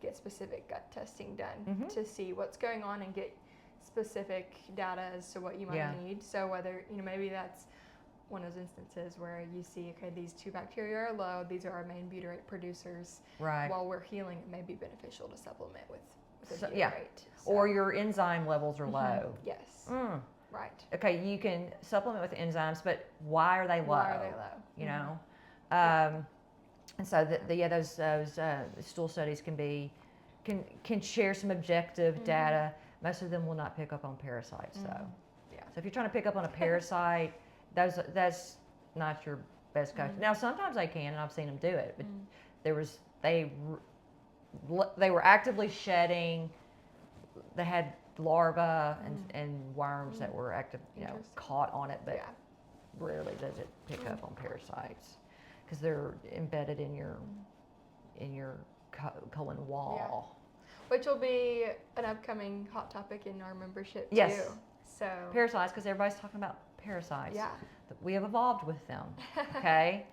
get specific gut testing done to see what's going on and get specific data as to what you might need. So whether, maybe that's one of those instances where you see, okay, these 2 bacteria are low, these are our main butyrate producers. Right. While we're healing, it may be beneficial to supplement with a butyrate. Yeah. Or your enzyme levels are low. Yes. Right. Okay, you can supplement with enzymes, but why are they low? Why are they low? You know? And so those stool studies can share some objective data. Most of them will not pick up on parasites, though. Yeah. So if you're trying to pick up on a parasite, that's not your best go. Now sometimes they can, and I've seen them do it. But they were actively shedding. They had larvae and worms that were caught on it, but rarely does it pick up on parasites because they're embedded in your colon wall. Which will be an upcoming hot topic in our membership too. Yes. So Parasites, because everybody's talking about parasites. Yeah. We have evolved with them. Okay.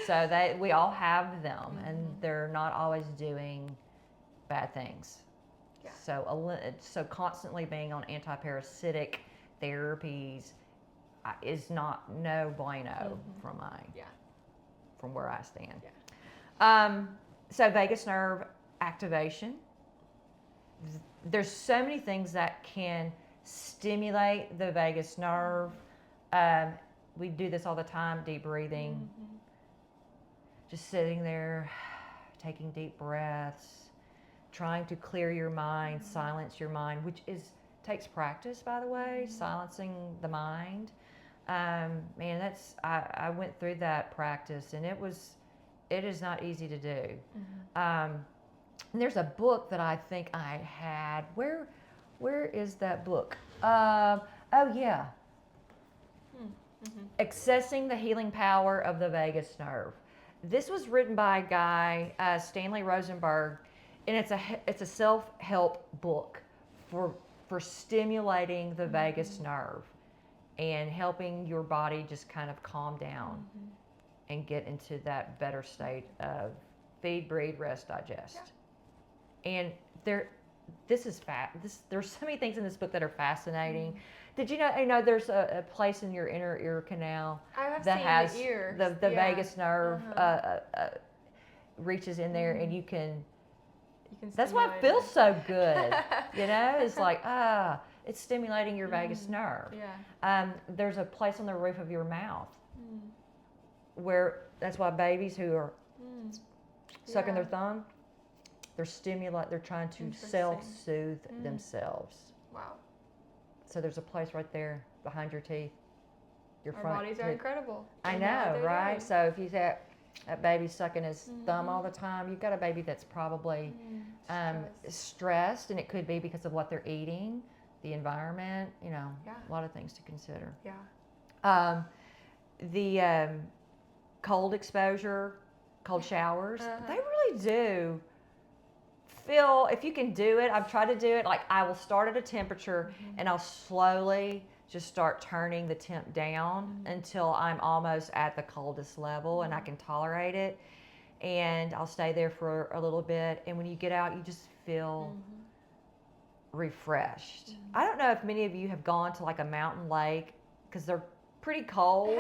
So we all have them, and they're not always doing bad things. Yeah. So constantly being on antiparasitic therapies is no bueno from where I stand. Yeah. So vagus nerve activation. There's so many things that can stimulate the vagus nerve. We do this all the time, deep breathing. Just sitting there, taking deep breaths, trying to clear your mind, silence your mind, which takes practice, by the way, silencing the mind. Man, I went through that practice, and it is not easy to do. And there's a book that I think I had. Where is that book? Oh yeah. Accessing the Healing Power of the Vagus Nerve. This was written by a guy, Stanley Rosenberg, and it's a self-help book for stimulating the vagus nerve and helping your body just kind of calm down and get into that better state of feed, breathe, rest, digest. And there's so many things in this book that are fascinating. Did you know there's a place in your inner ear canal that has the ears. the vagus nerve reaches in there, and you can that's why it feels so good. It's like it's stimulating your vagus nerve. There's a place on the roof of your mouth where that's why babies who are sucking their thumb, they're trying to self-soothe themselves. Wow. So there's a place right there behind your teeth. Our bodies are incredible. I know, right? So if you say that baby's sucking his thumb all the time, you've got a baby that's probably stressed, and it could be because of what they're eating, the environment, a lot of things to consider. Yeah. The cold exposure, cold showers, they really do feel, if you can do it, I've tried to do it, like I will start at a temperature and I'll slowly just start turning the temp down until I'm almost at the coldest level and I can tolerate it. And I'll stay there for a little bit. And when you get out, you just feel refreshed. I don't know if many of you have gone to like a mountain lake because they're pretty cold.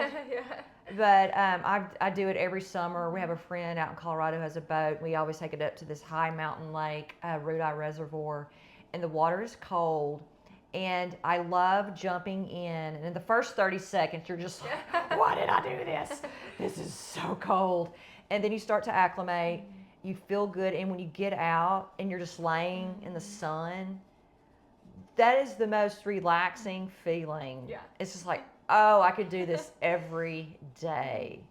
But I do it every summer. We have a friend out in Colorado who has a boat. We always take it up to this high mountain lake, Root Eye Reservoir, and the water is cold. And I love jumping in. And in the first 30 seconds, you're just like, why did I do this? This is so cold. And then you start to acclimate. You feel good. And when you get out and you're just laying in the sun, that is the most relaxing feeling. Yeah. It's just like, oh, I could do this every day.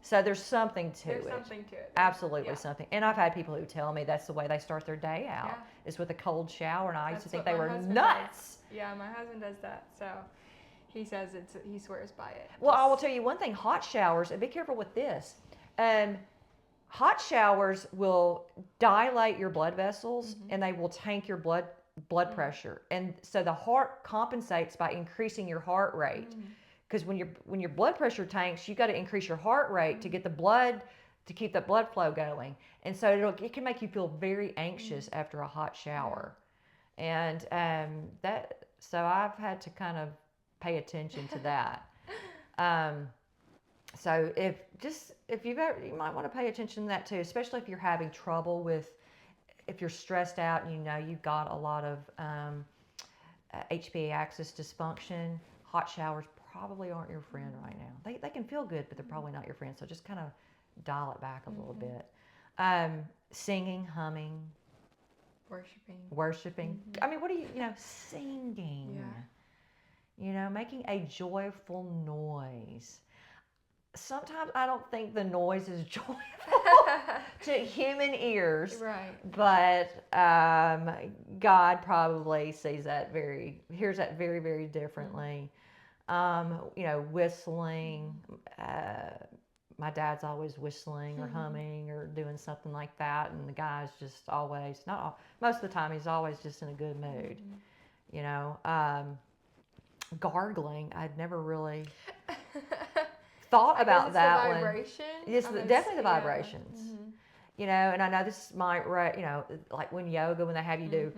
So there's something to There's it. something to it. Absolutely Yeah. something. And I've had people who tell me that's the way they start their day out, Yeah. is with a cold shower, and I used to That's think what they my were husband nuts. does. Yeah, my husband does that. So he says he swears by it. Well, I will tell you one thing, hot showers, and be careful with this. Hot showers will dilate your blood vessels, and they will tank your blood pressure. And so the heart compensates by increasing your heart rate. Because when your blood pressure tanks, you got to increase your heart rate to get the blood, to keep the blood flow going. And so it can make you feel very anxious after a hot shower. And so I've had to kind of pay attention to that. So you might want to pay attention to that too, especially if you're having trouble if you're stressed out and you know you've got a lot of HPA axis dysfunction. Hot showers probably aren't your friend right now. They can feel good, but they're probably not your friend. So just kind of dial it back a little bit. Singing, humming, worshiping. I mean, singing. Yeah. Making a joyful noise. Sometimes I don't think the noise is joyful to human ears. Right. But God probably hears that very, very differently. Whistling. My dad's always whistling or humming or doing something like that, and the guy's just always, most of the time, he's always just in a good mood. Gargling, I'd never really thought about that one. Vibration. It's definitely the vibrations. And I know this might, like when yoga, when they have you do,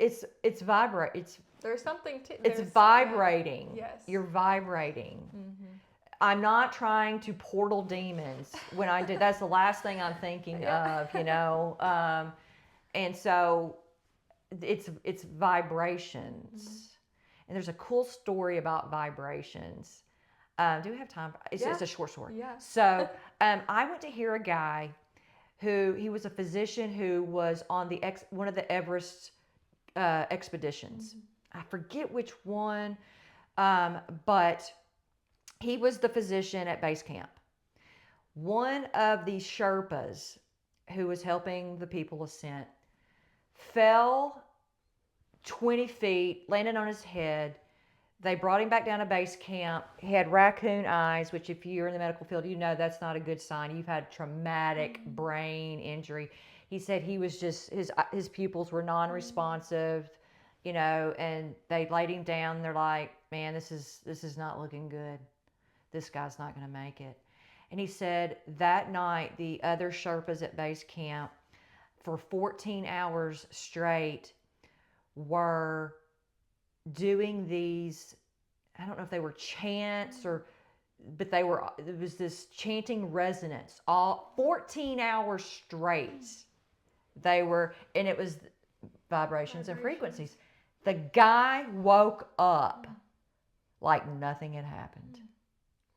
it's vibrate. There's something to. It's vibrating. Yes. You're vibrating. I'm not trying to portal demons when I do. That's the last thing I'm thinking of. And so it's vibrations. And there's a cool story about vibrations. Do we have time? It's a short story. Yeah. So I went to hear a guy he was a physician who was on one of the Everest expeditions. I forget which one, but he was the physician at base camp. One of the Sherpas who was helping the people ascent fell 20 feet, landed on his head. They brought him back down to base camp. He had raccoon eyes, which if you're in the medical field, that's not a good sign. You've had traumatic brain injury. He said he was just, his pupils were non-responsive, and they laid him down. They're like, man, this is not looking good. This guy's not going to make it. And he said that night, the other Sherpas at base camp for 14 hours straight were doing these, I don't know if they were chants but it was this chanting resonance all 14 hours straight. And it was vibrations and frequencies. The guy woke up like nothing had happened.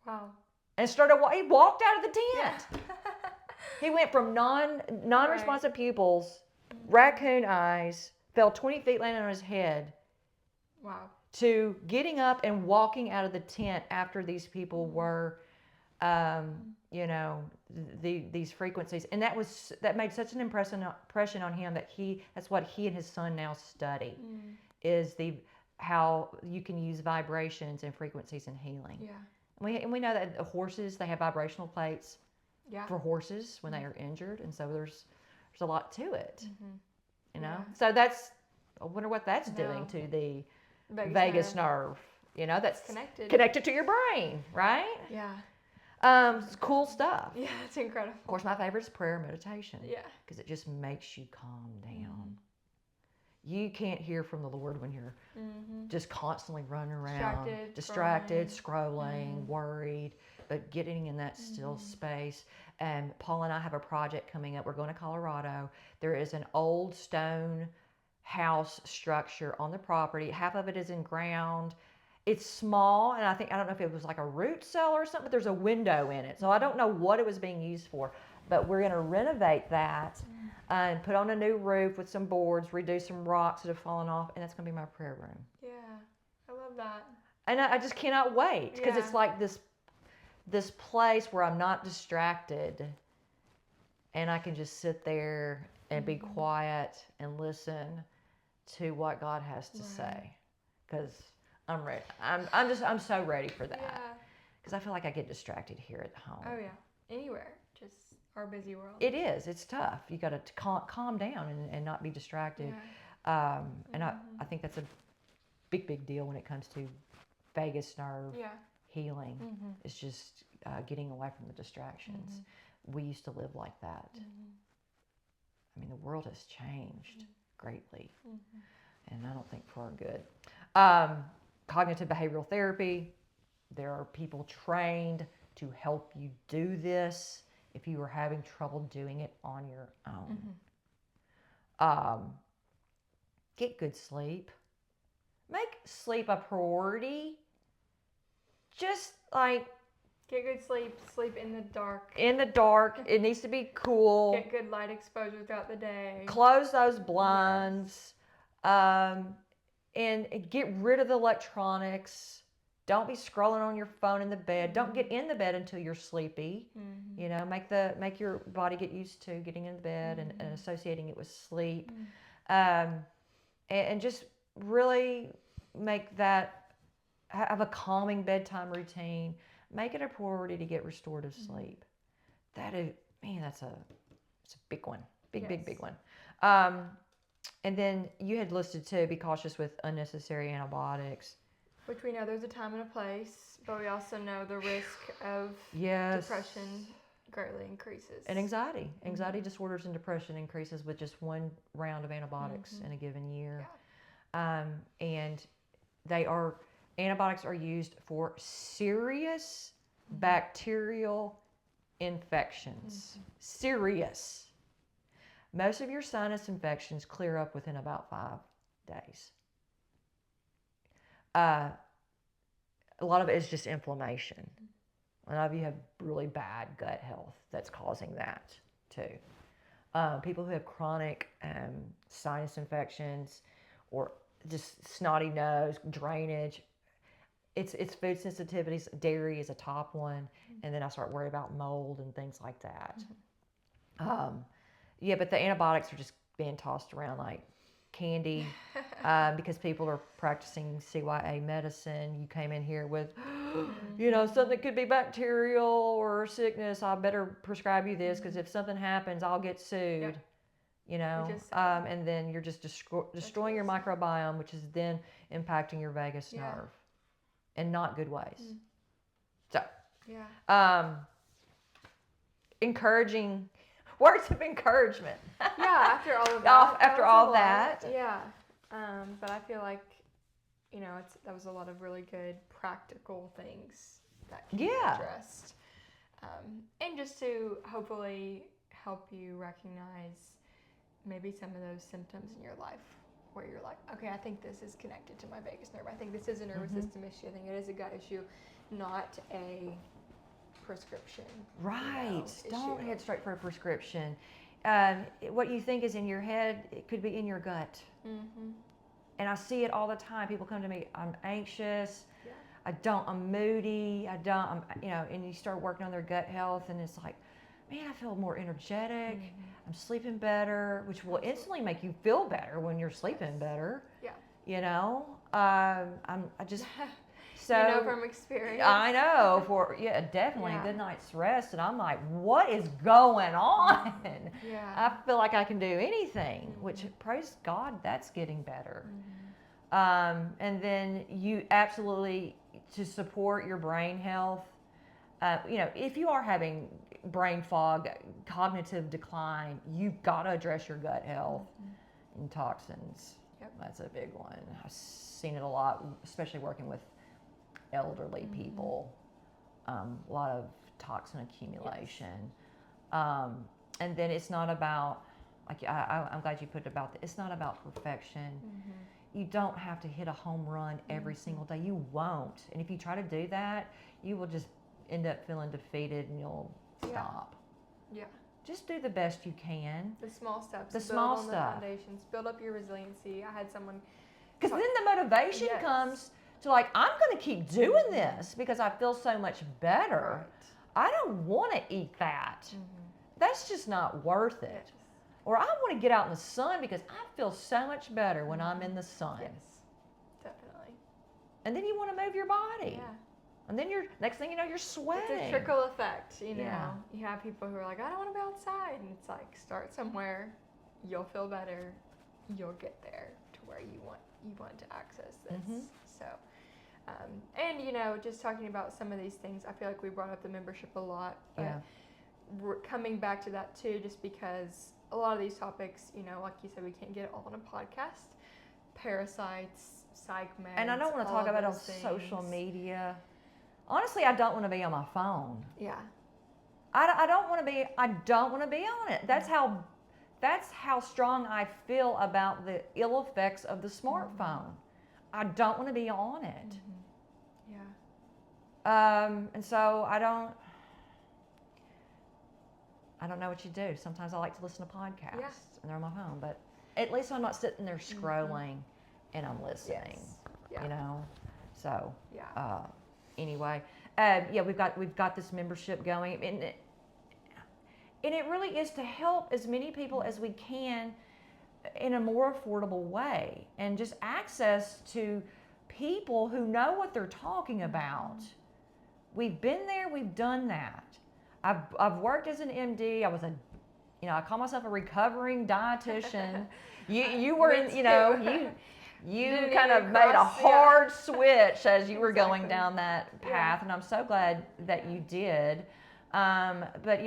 Wow. And he walked out of the tent. He went from non-responsive pupils, raccoon eyes, fell 20 feet, landed on his head. Wow. To getting up and walking out of the tent after these people were, these frequencies. And that made such an impression on him that that's what he and his son now study, is how you can use vibrations and frequencies in healing. Yeah. And we know that horses, they have vibrational plates for horses when they are injured. And so there's a lot to it, So I wonder what that's doing to the vagus nerve. That's connected to your brain, right? Yeah. It's cool stuff. Yeah, it's incredible. Of course, my favorite is prayer and meditation. Yeah. Because it just makes you calm down. You can't hear from the Lord when you're just constantly running around, distracted, scrolling, worried, but getting in that still space. And Paul and I have a project coming up. We're going to Colorado. There is an old stone house structure on the property. Half of it is in ground. It's small, and I don't know if it was like a root cellar or something, but there's a window in it. So I don't know what it was being used for, but we're going to renovate that and put on a new roof with some boards, redo some rocks that have fallen off, and that's going to be my prayer room. Yeah, I love that. And I just cannot wait, because it's like this this place where I'm not distracted and I can just sit there and be quiet and listen to what God has to say. Because I'm ready. I'm so ready for that. Yeah. Because I feel like I get distracted here at home. Oh yeah. Anywhere. Just our busy world. It is. It's tough. You got to calm down and not be distracted. Yeah. And I think that's a big deal when it comes to vagus nerve healing. It's just getting away from the distractions. We used to live like that. I mean, the world has changed greatly, and I don't think for our good. Cognitive behavioral therapy. There are people trained to help you do this if you are having trouble doing it on your own. Get good sleep. Make sleep a priority. Just like Get good sleep. Sleep in the dark. in the dark. It needs to be cool. Get good light exposure throughout the day. Close those blinds. And get rid of the electronics. Don't be scrolling on your phone in the bed. Don't get in the bed until you're sleepy. You know, make your body get used to getting in the bed and associating it with sleep. And just really make that, have a calming bedtime routine. Make it a priority to get restorative sleep. That is, man, it's a big one. Big one. And then you had listed too, be cautious with unnecessary antibiotics. Which we know there's a time and a place, but we also know the risk of Yes. depression greatly increases. And anxiety. Anxiety disorders and depression increases with just one round of antibiotics in a given year. And antibiotics are used for serious bacterial infections. Serious. Most of your sinus infections clear up within about 5 days. A lot of it is just inflammation. A lot of you have really bad gut health that's causing that too. People who have chronic sinus infections or just snotty nose, drainage, it's food sensitivities. Dairy is a top one, and then I start worrying about mold and things like that. But the antibiotics are just being tossed around like candy because people are practicing CYA medicine. You came in here with, something could be bacterial or sickness. I better prescribe you this because if something happens, I'll get sued. And then you're just destroying your microbiome, which is then impacting your vagus nerve in not good ways. So, encouraging words of encouragement. After all of that. After all that. Yeah. But I feel like, that was a lot of really good practical things that can be addressed. And just to hopefully help you recognize maybe some of those symptoms in your life where you're like, okay, I think this is connected to my vagus nerve. I think this is a nervous system issue. I think it is a gut issue, not a prescription. Right. Don't head straight for a prescription. What you think is in your head, it could be in your gut. And I see it all the time. People come to me, I'm anxious. I'm moody. And you start working on their gut health and it's like, man, I feel more energetic. I'm sleeping better, which will instantly make you feel better when you're sleeping better. So from experience. I know definitely a good night's rest. And I'm like, what is going on? I feel like I can do anything, which praise God, that's getting better. And then you absolutely, to support your brain health, if you are having brain fog, cognitive decline, you've got to address your gut health and toxins. That's a big one. I've seen it a lot, especially working with elderly people. A lot of toxin accumulation. And then it's not about, I'm glad you put it about, it's not about perfection. You don't have to hit a home run every single day. You won't. And if you try to do that, you will just end up feeling defeated and you'll stop. Just do the best you can. The small steps. The small build on stuff. the foundations. Build up your resiliency. I had someone. Because then the motivation comes to like, I'm going to keep doing this because I feel so much better. Right. I don't want to eat that. That's just not worth it. Or I want to get out in the sun because I feel so much better when I'm in the sun. Yes, definitely. And then you want to move your body. Yeah. And then next thing you know, you're sweating. It's a trickle effect, you know. Yeah. You have people who are like, I don't want to be outside. And it's like, start somewhere. You'll feel better. You'll get there to where you want to access this. So, and you know, just talking about some of these things, I feel like we brought up the membership a lot. But Yeah. we're coming back to that too, just because a lot of these topics, you know, like you said, we can't get it all on a podcast. Parasites, psych meds. And I don't want to all talk about it on those things. social media. Honestly, I don't want to be on my phone. Yeah. I don't want to be on it. That's how strong I feel about the ill effects of the smartphone. I don't want to be on it. Yeah. And so I don't know what you do. Sometimes I like to listen to podcasts and they're on my phone, but at least I'm not sitting there scrolling and I'm listening. Yes. Yeah. You know. So Yeah. anyway, we've got this membership going, and it really is to help as many people as we can in a more affordable way, and just access to people who know what they're talking about. We've been there, we've done that. I've worked as an MD. I call myself a recovering dietitian. You were in, you kind of made a hard switch as you were going down that path, and I'm so glad that you did. But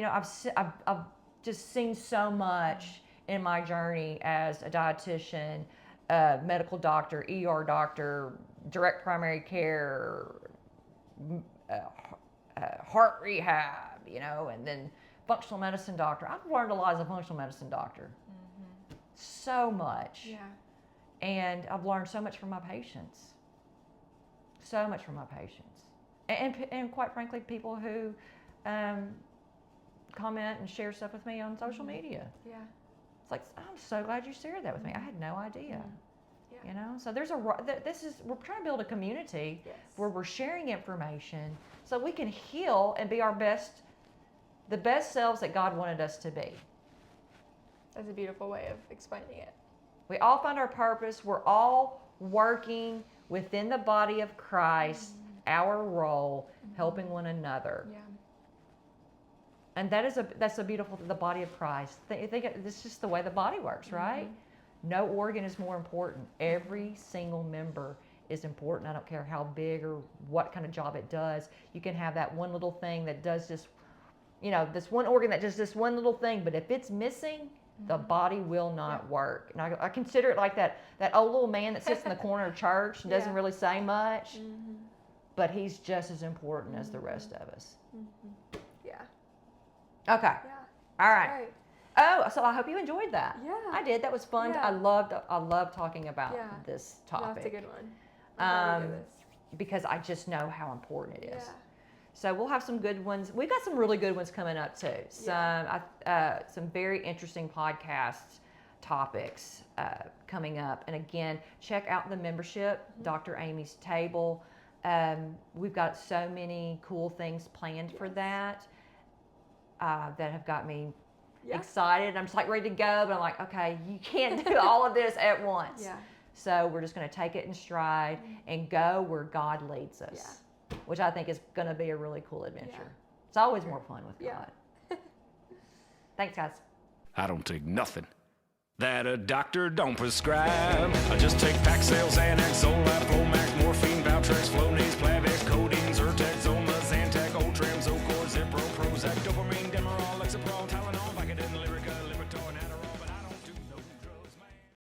I've just seen so much in my journey as a dietitian, medical doctor, ER doctor, direct primary care, heart rehab, and then functional medicine doctor. I've learned a lot as a functional medicine doctor. So much. Yeah. And I've learned so much from my patients. So much from my patients. And quite frankly, people who comment and share stuff with me on social media. Yeah. It's like, I'm so glad you shared that with me. I had no idea. Yeah. So we're trying to build a community where we're sharing information so we can heal and be the best selves that God wanted us to be. That's a beautiful way of explaining it. We all find our purpose. We're all working within the body of Christ, our role, helping one another. Yeah. And that's a beautiful, the body of Christ. It's just the way the body works, right? No organ is more important. Every single member is important. I don't care how big or what kind of job it does. You can have that one little thing that does this one organ that does this one little thing, but if it's missing, the body will not work. And I consider it like that old little man that sits in the corner of church and doesn't really say much, but he's just as important as the rest of us. Yeah. Okay. Yeah. All right. Great. Oh, so I hope you enjoyed that. Yeah. I did. That was fun. Yeah. I loved talking about this topic. That's a good one. I'm glad we did this. Because I just know how important it is. Yeah. So we'll have some good ones. We've got some really good ones coming up too. Some very interesting podcast topics coming up. And again, check out the membership, Dr. Amy's Table. We've got so many cool things planned for that have got me excited. I'm just like ready to go, but I'm like, okay, you can't do all of this at once. Yeah. So we're just going to take it in stride and go where God leads us, which I think is going to be a really cool adventure. Yeah. It's always more fun with God. Thanks, guys. I don't take nothing that a doctor don't prescribe. I just take Paxil, Xanax, Zolap, Flomax, morphine, Valtrex, Flonase, Plavix, codeine,